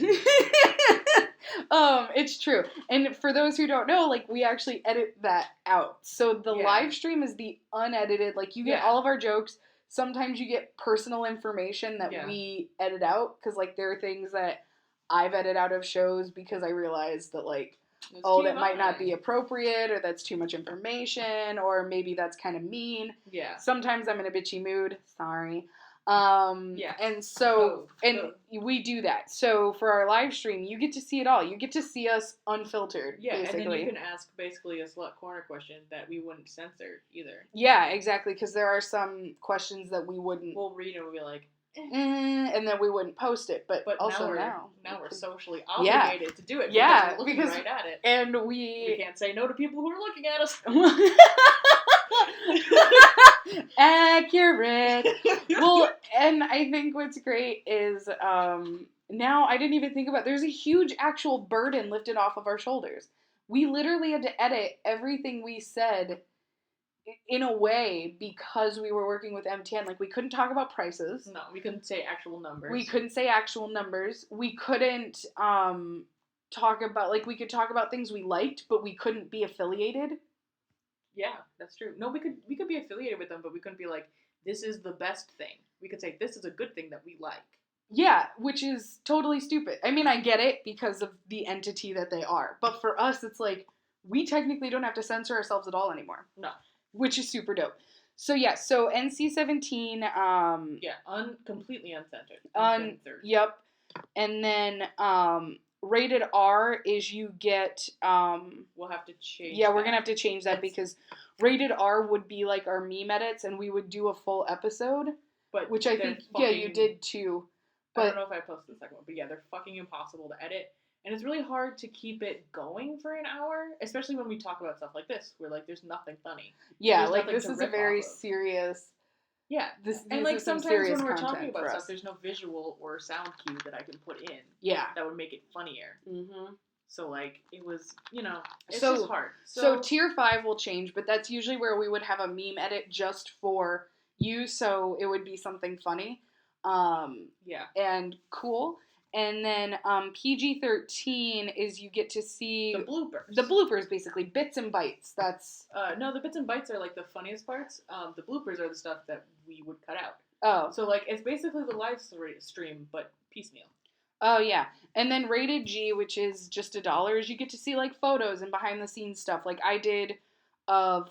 It's true. And for those who don't know, like, we actually edit that out. So the live stream is the unedited, like, you get all of our jokes. Sometimes you get personal information that we edit out, because, like, there are things that I've edited out of shows because I realized that, like, that might not be appropriate, or that's too much information, or maybe that's kind of mean. Yeah. Sometimes I'm in a bitchy mood. Sorry. And we do that. So for our live stream, you get to see it all. You get to see us unfiltered, basically. And then you can ask basically a slut corner question that we wouldn't censor either. Yeah, exactly, because there are some questions that we wouldn't... We'll read and we'll be like... and then we wouldn't post it, but also now we're socially obligated to do it. Yeah, because we're looking right at it. And we can't say no to people who are looking at us. Accurate. Well, and I think what's great is now I didn't even think about, there's a huge actual burden lifted off of our shoulders. We literally had to edit everything we said in a way because we were working with MTN. Like, we couldn't talk about prices. No, we couldn't say actual numbers. We couldn't talk about, like, we could talk about things we liked, but we couldn't be affiliated. Yeah, that's true. No, we could be affiliated with them, but we couldn't be like, this is the best thing. We could say, this is a good thing that we like. Yeah, which is totally stupid. I mean, I get it because of the entity that they are. But for us, it's like, we technically don't have to censor ourselves at all anymore. No. Which is super dope. So, yeah, so NC-17... completely uncensored. Yep. And then... Rated R is you get... we'll have to change we're going to have to change that because Rated R would be like our meme edits, and we would do a full episode. Which I think, you did too. But I don't know if I posted the second one, but yeah, they're fucking impossible to edit. And it's really hard to keep it going for an hour, especially when we talk about stuff like this, where, like, there's nothing funny. Yeah, like, this is a very serious... Yeah, and like sometimes when we're talking about stuff, there's no visual or sound cue that I can put in. Yeah, that would make it funnier. Mm-hmm. So like it was, it's so, just hard. So tier 5 will change, but that's usually where we would have a meme edit just for you, so it would be something funny. And cool. And then PG-13 is you get to see... The bloopers. The bloopers, basically. Bits and bites. That's... No, the bits and bites are, like, the funniest parts. The bloopers are the stuff that we would cut out. Oh. So, like, it's basically the live stream, but piecemeal. Oh, yeah. And then Rated G, which is just $1, is you get to see, like, photos and behind-the-scenes stuff. Like, I did a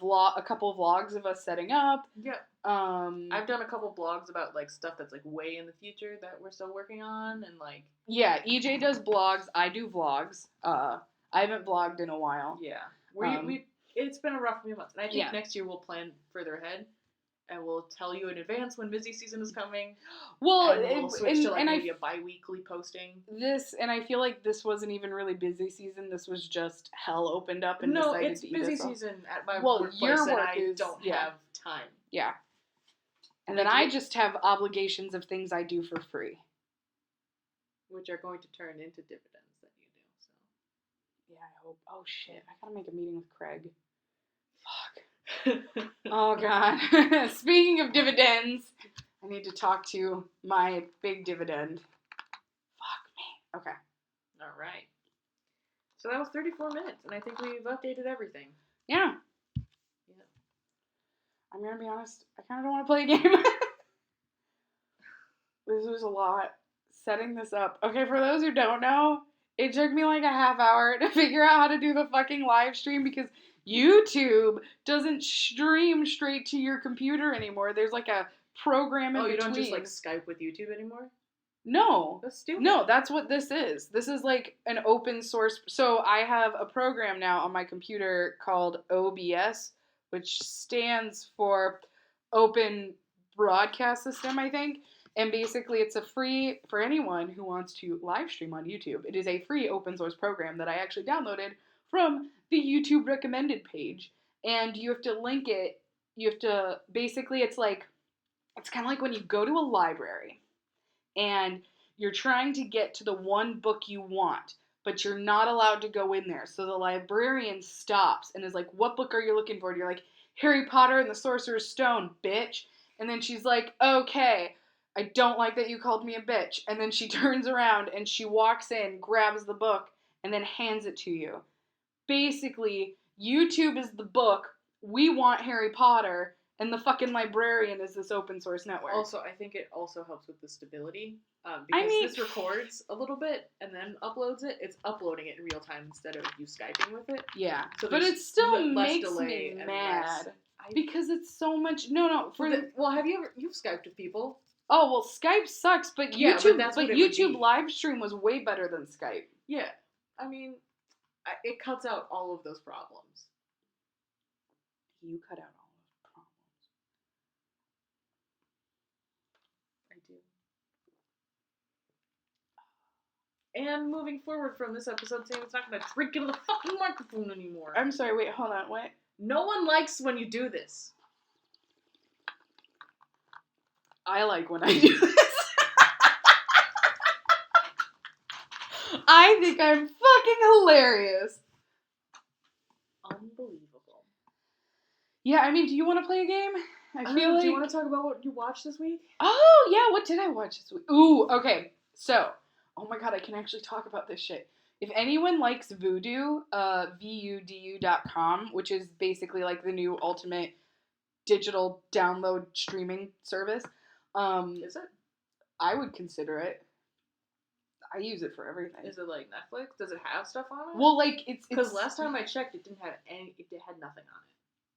couple vlogs of us setting up. Yeah. I've done a couple blogs about, like, stuff that's, like, way in the future that we're still working on, and, like... Yeah, EJ does blogs, I do vlogs. I haven't vlogged in a while. Yeah. It's been a rough few months, and I think next year we'll plan further ahead, and we'll tell you in advance when busy season is coming. Well, And we'll switch to like maybe a bi-weekly posting. And I feel like this wasn't even really busy season. This was just hell opened up and no, decided it's to eat busy us all. season at my Well, workplace, your and work I is- don't yeah. have time. Yeah. And They then I do- just have obligations of things I do for free. which are going to turn into dividends that you do. So. Yeah, I hope. Oh shit! I gotta make a meeting with Craig. Fuck. Oh god. Speaking of dividends, I need to talk to my big dividend. Fuck me. Okay. All right. So that was 34 minutes, and I think we've updated everything. Yeah. Yeah. I'm gonna be honest. I kind of don't want to play a game. This was a lot. Setting this up. Okay, for those who don't know, it took me like a half hour to figure out how to do the fucking live stream because YouTube doesn't stream straight to your computer anymore. There's like a program in Oh, you between. don't just like Skype with YouTube anymore? No. That's stupid. No, that's what this is. This is like an open source. So I have a program now on my computer called OBS, which stands for Open Broadcast System, I think. And basically, it's a free for anyone who wants to live stream on YouTube. It is a free open source program that I actually downloaded from the YouTube recommended page. And you have to link it. You have to basically, it's kind of like when you go to a library and you're trying to get to the one book you want, but you're not allowed to go in there. So the librarian stops and is like, "What book are you looking for?" And you're like, "Harry Potter and the Sorcerer's Stone, bitch." And then she's like, "Okay, I don't like that you called me a bitch." And then she turns around and she walks in, grabs the book, and then hands it to you. Basically, YouTube is the book, we want Harry Potter, and the fucking librarian is this open source network. Also, I think it also helps with the stability. Because this records a little bit and then uploads it. It's uploading it in real time instead of you Skyping with it. Yeah, So but there's it still less makes delay me and mad less- because it's so much. No, well, have you've Skyped with people? Oh well, Skype sucks, but Yeah, YouTube, but that's what it would YouTube be. live stream was way better than Skype. Yeah, I mean, it cuts out all of those problems. You cut out all those problems. I do. And moving forward from this episode, Sammy's not gonna drink into the fucking microphone anymore. I'm sorry. Wait, hold on. What? No one likes when you do this. I like when I do this. I think I'm fucking hilarious. Unbelievable. Yeah, I mean, do you want to play a game? I feel like. Do you want to talk about what you watched this week? Oh, yeah, what did I watch this week? Ooh, okay. So, oh my god, I can actually talk about this shit. If anyone likes Vudu, VUDU.com, which is basically like the new ultimate digital download streaming service, Is it? I would consider it. I use it for everything. Is it like Netflix? Does it have stuff on it? Well, like, it's... Because last time I checked, it didn't have any. It had nothing on it.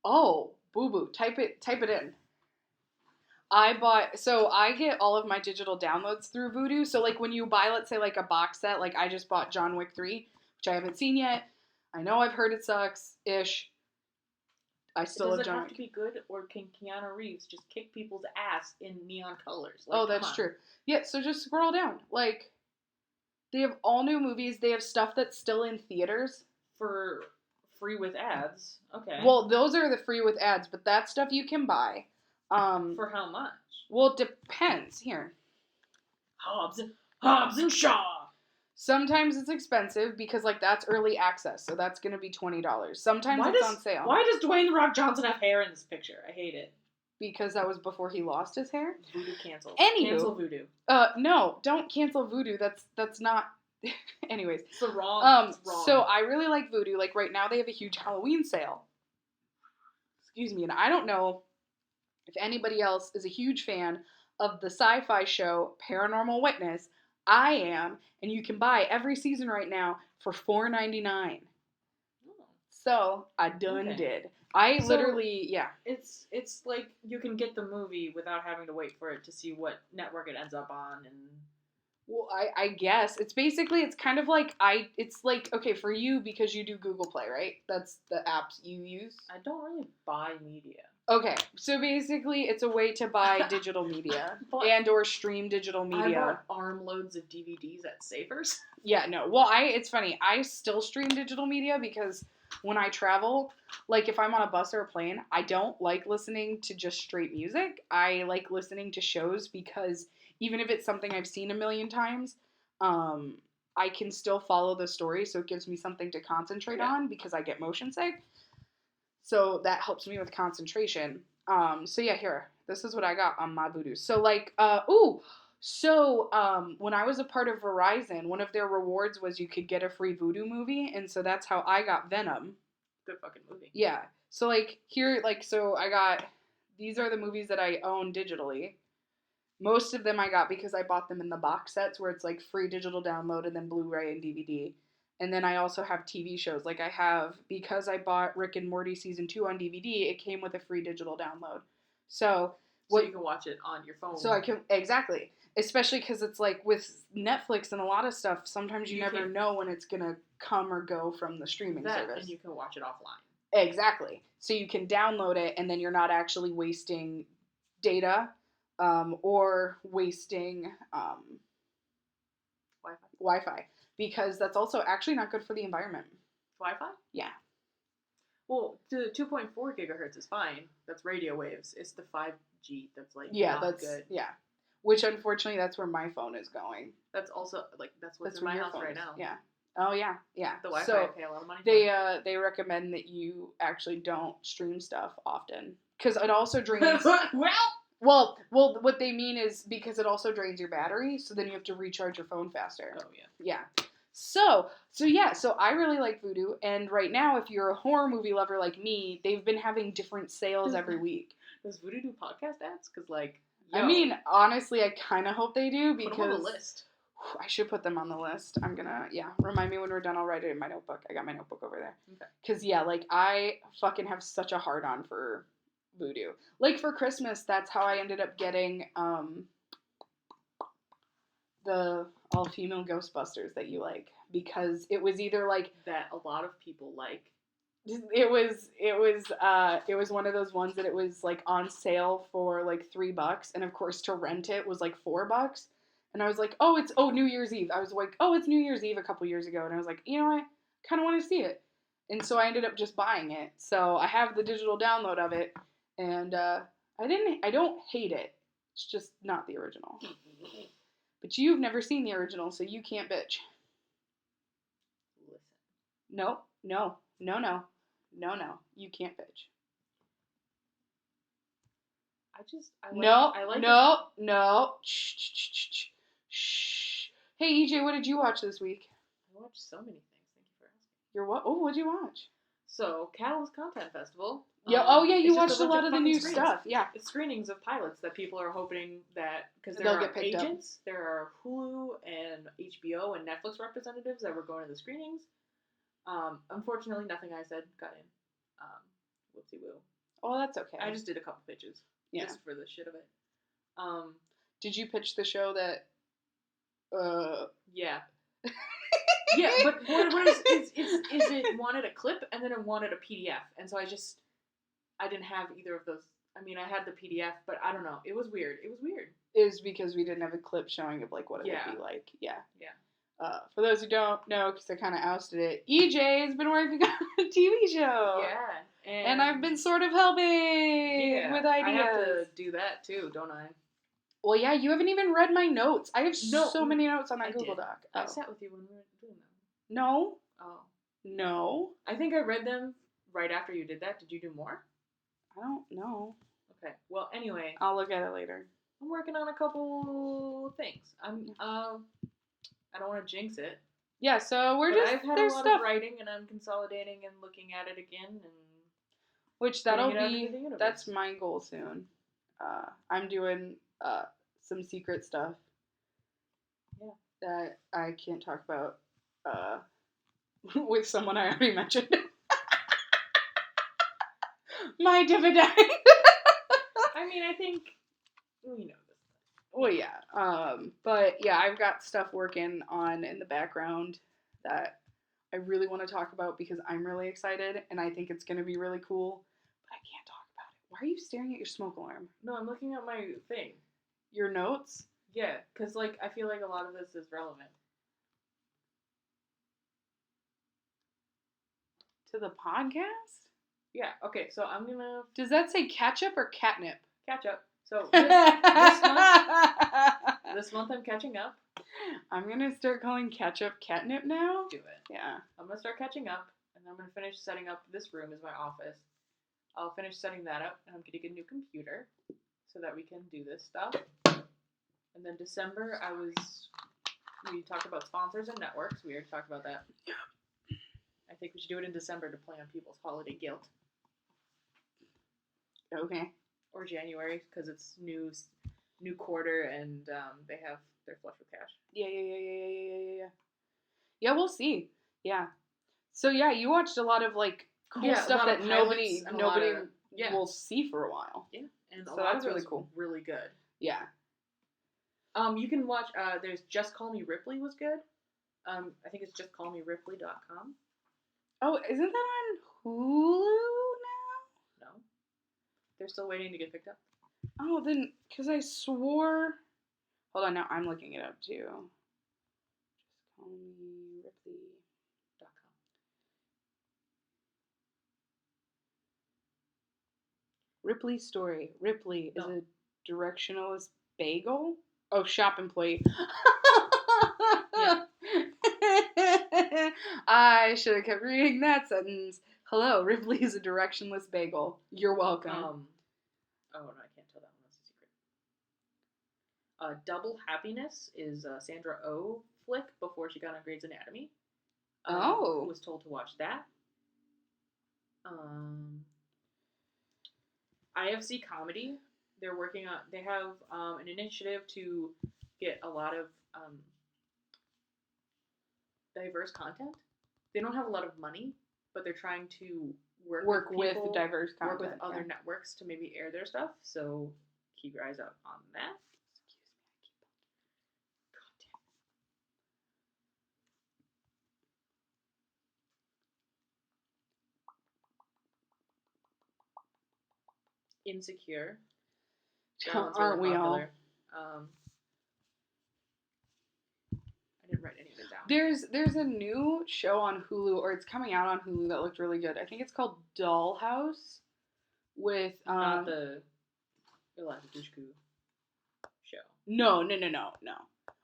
Oh, boo-boo. Type it in. I get all of my digital downloads through Vudu. So, like, when you buy, let's say, like, a box set, like, I just bought John Wick 3, which I haven't seen yet. I know I've heard it sucks-ish. I still love John Wick. Does it have to be good, or can Keanu Reeves just kick people's ass in neon colors? Oh, that's true. Yeah, so just scroll down. Like, they have all new movies. They have stuff that's still in theaters. For free with ads. Okay. Well, those are the free with ads, but that stuff you can buy. For how much? Well, it depends. Here. Hobbs and Shaw. Sometimes it's expensive because, like, that's early access, so that's going to be $20. Sometimes it's on sale. Why does Dwayne "The Rock" Johnson have hair in this picture? I hate it. Because that was before he lost his hair. Voodoo canceled. Anywho. Cancel Voodoo. No, don't cancel Vudu. That's not... Anyways. It's the wrong. It's wrong. So I really like Vudu. Like, right now they have a huge Halloween sale. Excuse me. And I don't know if anybody else is a huge fan of the sci-fi show Paranormal Witness. I am, and you can buy every season right now for $4.99. Oh. So I done Okay. did. Yeah. It's like you can get the movie without having to wait for it to see what network it ends up on, and Well, I guess it's kind of like it's like, okay, for you because you do Google Play, right? That's the apps you use. I don't really buy media. Okay, so basically it's a way to buy digital media But and or stream digital media. I bought armloads of DVDs at Savers. Yeah, no. Well, it's funny. I still stream digital media because when I travel, like if I'm on a bus or a plane, I don't like listening to just straight music. I like listening to shows because even if it's something I've seen a million times, I can still follow the story, so it gives me something to concentrate on because I get motion sick. So that helps me with concentration. So yeah, here. This is what I got on my Voodoo. So like, when I was a part of Verizon, one of their rewards was you could get a free Voodoo movie, and so that's how I got Venom. Good fucking movie. Yeah. So like here, like so I got these are the movies that I own digitally. Most of them I got because I bought them in the box sets where it's like free digital download and then Blu-ray and DVD. And then I also have TV shows. Like I have, because I bought Rick and Morty season 2 on DVD, it came with a free digital download. So you can watch it on your phone. So I can, exactly. Especially because it's like with Netflix and a lot of stuff, sometimes you never know when it's going to come or go from the streaming service. And you can watch it offline. Exactly. So you can download it and then you're not actually wasting data or wasting Wi-Fi. Because that's also actually not good for the environment. Wi-Fi? Yeah. Well, the 2.4 gigahertz is fine. That's radio waves. It's the 5G that's like not good. Yeah. Which unfortunately, that's where my phone is going. That's also like that's what's in my house right now. Yeah. Oh yeah, yeah. The Wi-Fi I pay a lot of money for. They recommend that you actually don't stream stuff often because it also drains. Well, what they mean is because it also drains your battery, so then you have to recharge your phone faster. Oh yeah. Yeah. So I really like Voodoo, and right now, if you're a horror movie lover like me, they've been having different sales every week. Does Voodoo do podcast ads? Because like, I mean, honestly, I kind of hope they do because put them on the list. I should put them on the list. I'm gonna, remind me when we're done. I'll write it in my notebook. I got my notebook over there. Okay. Because like I fucking have such a hard on for Voodoo. Like for Christmas, that's how I ended up getting the all-female Ghostbusters that you like, because it was either like that a lot of people like. It was one of those ones that it was like on sale for like $3, and of course to rent it was like $4. And I was like, it's New Year's Eve. I was like, it's New Year's Eve a couple years ago, and I was like, you know what, kind of want to see it, and so I ended up just buying it. So I have the digital download of it, and I don't hate it. It's just not the original. But you've never seen the original, so you can't bitch. Listen. No. You can't bitch. No. Shh. Hey, EJ, what did you watch this week? I watched so many things. Thank you for asking. You're what? Oh, what'd you watch? So, Catalyst Content Festival. Yeah. You watched a lot of the new stuff. Yeah. It's screenings of pilots that people are hoping that, because there are agents, there are Hulu and HBO and Netflix representatives that were going to the screenings. Unfortunately, nothing I said got in. Whoopsie woo. Oh, that's okay. I just did a couple pitches. Yeah. Just for the shit of it. Did you pitch the show that? Yeah. Yeah, but what is it wanted a clip and then it wanted a PDF, and so I didn't have either of those. I mean, I had the PDF, but I don't know. It was weird. It was because we didn't have a clip showing of like what it would be like. Yeah. For those who don't know, because I kind of ousted it, EJ has been working on a TV show. Yeah. And I've been sort of helping with ideas. I have to do that too, don't I? Well, yeah, you haven't even read my notes. I have so many notes on that Google Doc. I sat with you when we were doing them. No. Oh. No. I think I read them right after you did that. Did you do more? I don't know. Okay. Well, anyway. I'll look at it later. I'm working on a couple things. I don't want to jinx it. Yeah, so I've had a lot of writing, and I'm consolidating and looking at it again, and which that's my goal soon. I'm doing some secret stuff. Yeah. That I can't talk about with someone I already mentioned. My dividend. I mean, I think we know this. Well, yeah. But yeah, I've got stuff working on in the background that I really want to talk about because I'm really excited and I think it's going to be really cool. But I can't talk about it. Why are you staring at your smoke alarm? No, I'm looking at my thing. Your notes? Yeah, because, like, I feel like a lot of this is relevant. To the podcast? Yeah, okay, so I'm gonna Does that say ketchup or catnip? catch up. So this month I'm catching up. I'm gonna start calling ketchup catnip now. Do it. Yeah. I'm gonna start catching up, and I'm gonna finish setting up this room as my office. I'll finish setting that up, and I'm gonna get a new computer so that we can do this stuff. And then December, we talked about sponsors and networks. We already talked about that. I think we should do it in December to play on people's holiday guilt. Okay. Or January, because it's new quarter, and they're flush with cash. Yeah. Yeah, we'll see. Yeah. So yeah, you watched a lot of like cool stuff that nobody will see for a while. Yeah, and so a lot that's of it really was cool. Really good. Yeah. You can watch. There's Just Call Me Ripley was good. I think it's justcallmeripley.com. Oh, isn't that on Hulu No, they're still waiting to get picked up. now? Oh, then because I swore. Hold on, now I'm looking it up too. Just call me Ripley.com. Ripley story. Ripley is a directionalist bagel. Oh, shop employee. Yeah. I should have kept reading that sentence. Hello, Ripley is a directionless bagel. You're welcome. Oh no, I can't tell that one. That's a secret. Double Happiness is Sandra Oh flick before she got on Grey's Anatomy. Was told to watch that. IFC Comedy. They're working on. They have an initiative to get a lot of diverse content. They don't have a lot of money, but they're trying to work with people, diverse content. Work with other networks to maybe air their stuff. So keep your eyes out on that. Insecure. Aren't we all? I didn't write any of it down. There's a new show on Hulu, or it's coming out on Hulu that looked really good. I think it's called Dollhouse with not the Eliza Dushku show. No.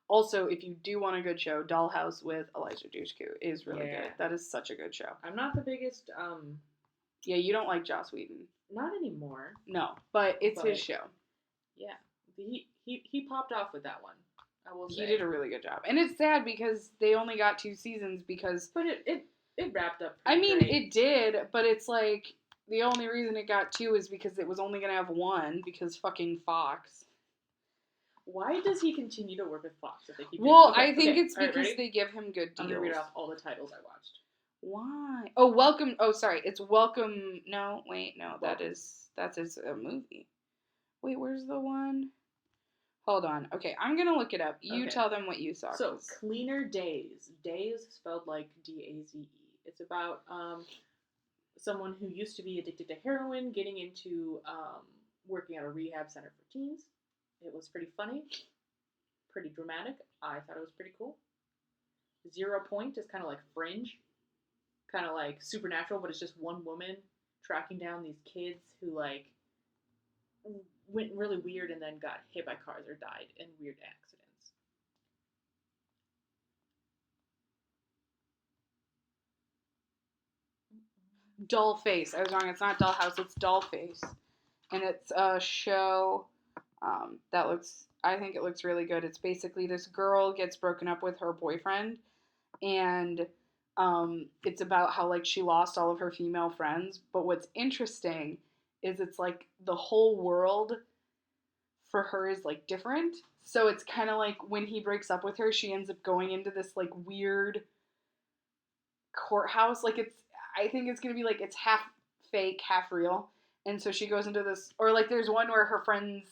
Also, if you do want a good show, Dollhouse with Eliza Dushku is really good. That is such a good show. I'm not the biggest Yeah, you don't like Joss Whedon. Not anymore. No, but it's his show. Yeah. He popped off with that one. I will say. He did a really good job. And it's sad because they only got 2 seasons because... But it wrapped up great. It did, but it's like, the only reason it got 2 is because it was only going to have 1 because fucking Fox. Why does he continue to work with Fox if they keep I think it's because they give him good deals. I'm going to read off all the titles I watched. Why? Oh, Welcome... Oh, sorry. It's Welcome... No, wait, no. That's a movie. Wait, where's the one? Hold on. Okay, I'm going to look it up. You tell them what you saw. So, Cleaner Days. Days spelled like D-A-Z-E. It's about someone who used to be addicted to heroin getting into working at a rehab center for teens. It was pretty funny. Pretty dramatic. I thought it was pretty cool. 0 Point is kind of like Fringe. Kind of like Supernatural, but it's just one woman tracking down these kids who like went really weird and then got hit by cars or died in weird accidents. Dollface. I was wrong. It's not Dollhouse. It's Dollface. And it's a show that looks... I think it looks really good. It's basically this girl gets broken up with her boyfriend. And it's about how, like, she lost all of her female friends. But what's interesting is it's, like, the whole world for her is, like, different. So it's kind of like when he breaks up with her, she ends up going into this, like, weird courthouse. Like, I think it's going to be, like, it's half fake, half real. And so she goes into this, or, like, there's one where her friends,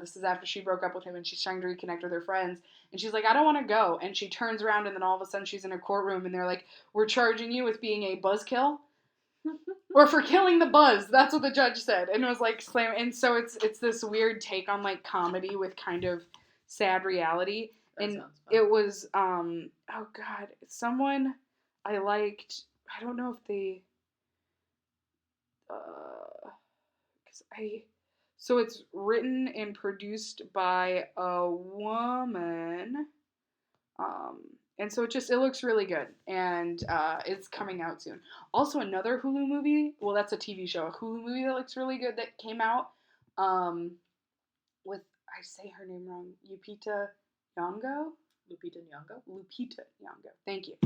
this is after she broke up with him, and she's trying to reconnect with her friends. And she's like, I don't want to go. And she turns around, and then all of a sudden she's in a courtroom, and they're like, we're charging you with being a buzzkill. or for killing the buzz. That's what the judge said, and it was like slam. And so it's this weird take on like comedy with kind of sad reality. That And sounds fun. it was oh god, someone I liked. I don't know if they because I so it's written and produced by a woman. And so it looks really good, and it's coming out soon. Also, another Hulu movie. Well, that's a TV show. A Hulu movie that looks really good that came out. With I say her name wrong. Lupita Nyong'o. Lupita Nyong'o. Lupita Nyong'o. Thank you.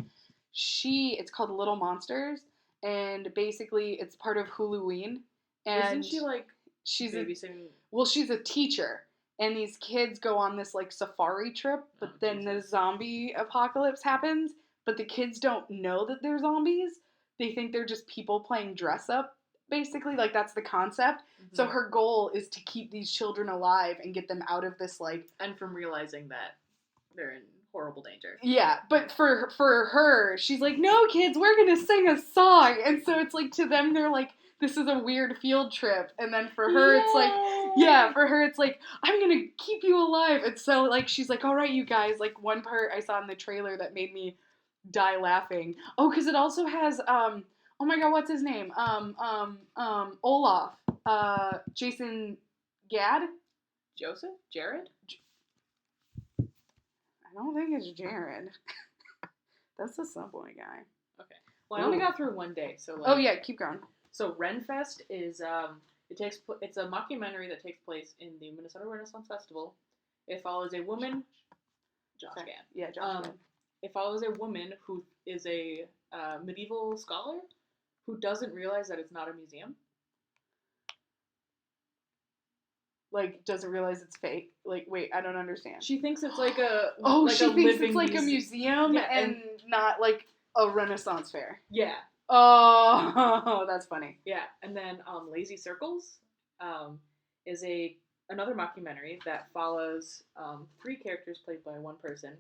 It's called Little Monsters, and basically it's part of Huluween. And isn't she like she's babysitting? she's a teacher, and these kids go on this like safari trip, but then the zombie apocalypse happens, but the kids don't know that they're zombies. They think they're just people playing dress up, basically. Like, that's the concept. Mm-hmm. So her goal is to keep these children alive and get them out of this, like... And from realizing that they're in horrible danger. Yeah, but for her, she's like, no, kids, we're gonna sing a song. And so it's like, to them, they're like, this is a weird field trip. And then for her, it's like, yeah, for her, it's like, I'm gonna keep you alive. And so, like, she's like, all right, you guys. Like, one part I saw in the trailer that made me die laughing. Oh, because it also has, oh my god, what's his name? Olaf. Jason Gad? Joseph? Jared? I don't think it's Jared. That's the Subway guy. Okay. Well, I only got through one day, so like... Oh, yeah, keep going. So Renfest is it's a mockumentary that takes place in the Minnesota Renaissance Festival. It follows a woman, Josh Gad. Yeah, Josh Gad. It follows a woman who is a medieval scholar who doesn't realize that it's not a museum. Like, doesn't realize it's fake. Like, wait, I don't understand. She thinks it's like a she thinks it's like a museum, yeah, and not like a Renaissance fair. Yeah. Oh, that's funny. Yeah, and then Lazy Circles is another mockumentary that follows 3 characters played by one person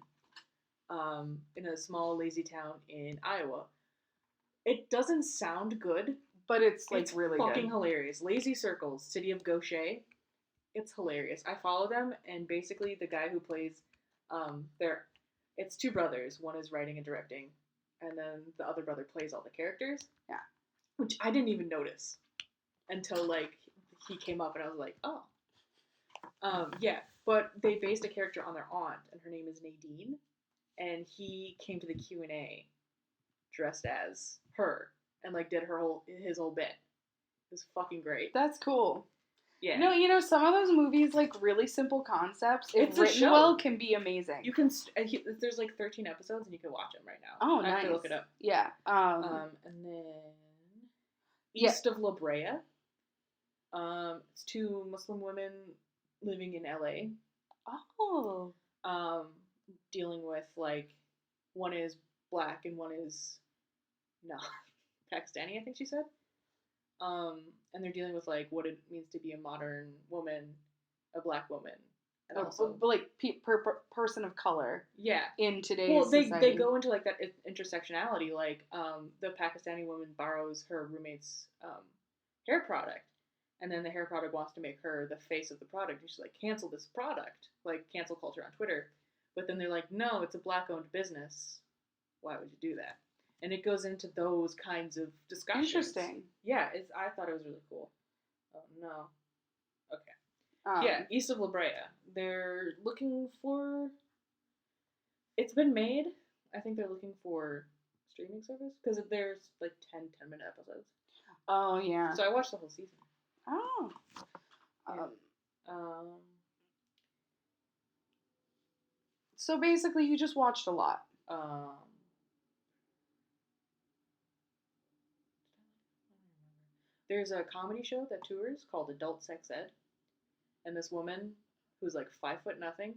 in a small lazy town in Iowa. It doesn't sound good, but it's like really fucking good. Hilarious. Lazy Circles, City of Gaucher. It's hilarious. I follow them, and basically the guy who plays it's 2 brothers. One is writing and directing, and then the other brother plays all the characters. Yeah. Which I didn't even notice until, like, he came up, and I was like, oh. Yeah, but they based a character on their aunt, and her name is Nadine, and he came to the Q&A dressed as her, and, like, did his whole bit. It was fucking great. That's cool. Yeah. No, some of those movies, like, really simple concepts, if written well, can be amazing. You can, there's like 13 episodes, and you can watch them right now. Oh, I nice. have to look it up. Yeah. And then East of La Brea. It's 2 Muslim women living in LA. Oh. Dealing with, like, one is black and one is not Pakistani, I think she said. And they're dealing with, like, what it means to be a modern woman, a black woman, and also like person of color. Yeah. In today's society. They go into, like, that intersectionality. Like, the Pakistani woman borrows her roommate's hair product, and then the hair product wants to make her the face of the product, and she's like, cancel this product, like cancel culture on Twitter. But then they're like, no, it's a black-owned business. Why would you do that? And it goes into those kinds of discussions. Interesting. Yeah, I thought it was really cool. Oh, no. Okay. Yeah, East of La Brea. They're looking for... It's been made. I think they're looking for streaming service. Because there's, like, 10-minute episodes. Oh, yeah. So I watched the whole season. Oh. Yeah. So basically, you just watched a lot. There's a comedy show that tours called Adult Sex Ed, and this woman who's like 5'0"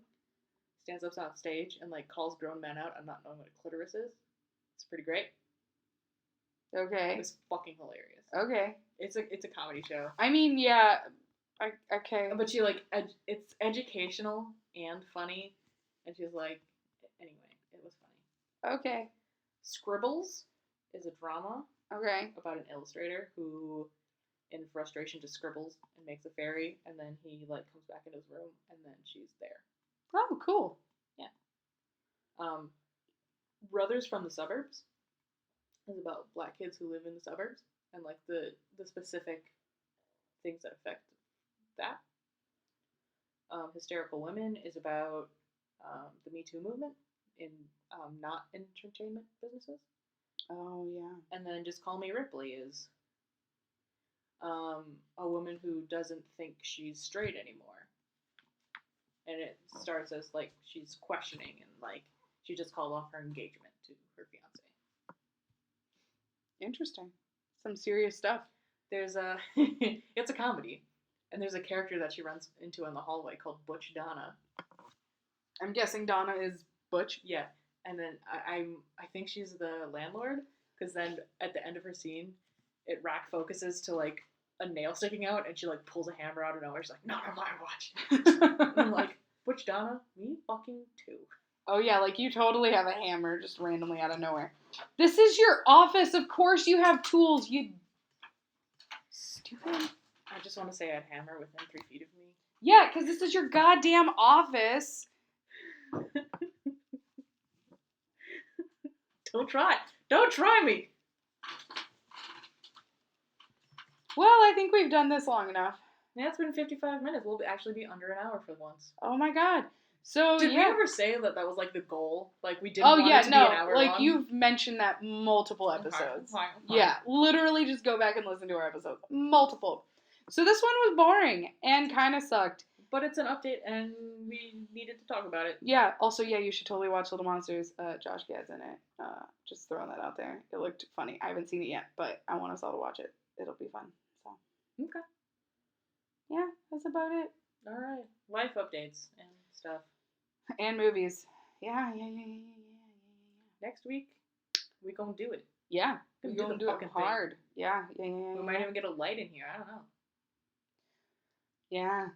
stands up on stage and like calls grown men out on not knowing what a clitoris is. It's pretty great. Okay. It's fucking hilarious. Okay. It's a comedy show. I mean, yeah. Okay. But she like it's educational and funny, and she's like, anyway, it was funny. Okay. Scribbles is a drama Okay. about an illustrator who, in frustration, just scribbles and makes a fairy, and then he like comes back in his room, and then she's there. Oh, cool. Brothers from the Suburbs is about black kids who live in the suburbs and like the specific things that affect that. Hysterical Women is about the Me Too movement in not entertainment businesses. Oh, yeah. And then Just Call Me Ripley is a woman who doesn't think she's straight anymore. And it starts as like she's questioning and like she just called off her engagement to her fiance. Interesting. Some serious stuff. There's a it's a comedy, and there's a character that she runs into in the hallway called Butch Donna. I'm guessing Donna is Butch. Yeah, and then I think she's the landlord, because then at the end of her scene, it rack focuses to like a nail sticking out, and she like pulls a hammer out of nowhere. She's like, "Not on my watch." And I'm like, Butch Donna, me fucking too. Oh, yeah, like you totally have a hammer just randomly out of nowhere. This is your office. Of course you have tools, you stupid. I just want to say I had a hammer within 3 feet of me. Yeah, because this is your goddamn office. Don't try me. Well, I think we've done this long enough. Yeah, it's been 55 minutes. We'll actually be under an hour for once. Oh my god. So, Did yeah. we ever say that was like the goal? Like we didn't want it to be an hour like long? you've mentioned that multiple episodes. Okay. Yeah, literally just go back and listen to our episodes. Multiple. So this one was boring and kind of sucked. But it's an update and we needed to talk about it. Yeah, also, yeah, you should totally watch Little Monsters. Josh Gad's in it. Just throwing that out there. It looked funny. I haven't seen it yet, but I want us all to watch it. It'll be fun. So. Okay. Yeah, that's about it. Alright. Life updates and stuff. And movies. Yeah. Next week, we gonna do it. Yeah, Gonna we're going to do it hard. Yeah. We might even get a light in here. I don't know. Yeah.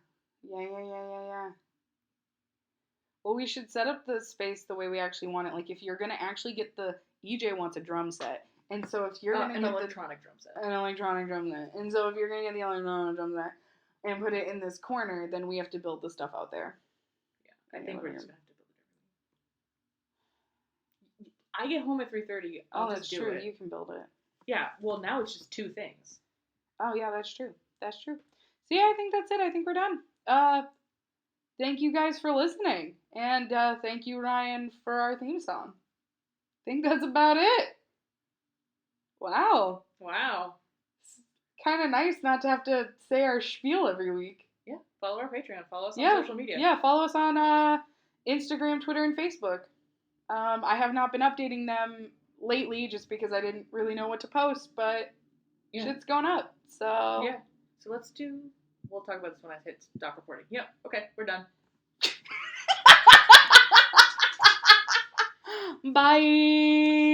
Well, we should set up the space the way we actually want it. Like, if you're going to actually get EJ wants a drum set. And so if you're going to an get electronic drum set. An electronic drum set. And so if you're going to get the electronic drum set and put it in this corner, then we have to build the stuff out there. Yeah, I think we're just going to have to build it everything. I get home at 3:30. I'll that's just do true. it. You can build it. Yeah, well, now it's just 2 things. Oh, yeah, that's true. So, yeah, I think that's it. I think we're done. Thank you guys for listening. And thank you, Ryan, for our theme song. I think that's about it. Wow. It's kind of nice not to have to say our spiel every week. Yeah, follow our Patreon. Follow us on social media. Yeah, follow us on Instagram, Twitter, and Facebook. I have not been updating them lately just because I didn't really know what to post, but shit's going up. So yeah. So we'll talk about this when I hit stop recording. Yep. Okay, we're done. Bye.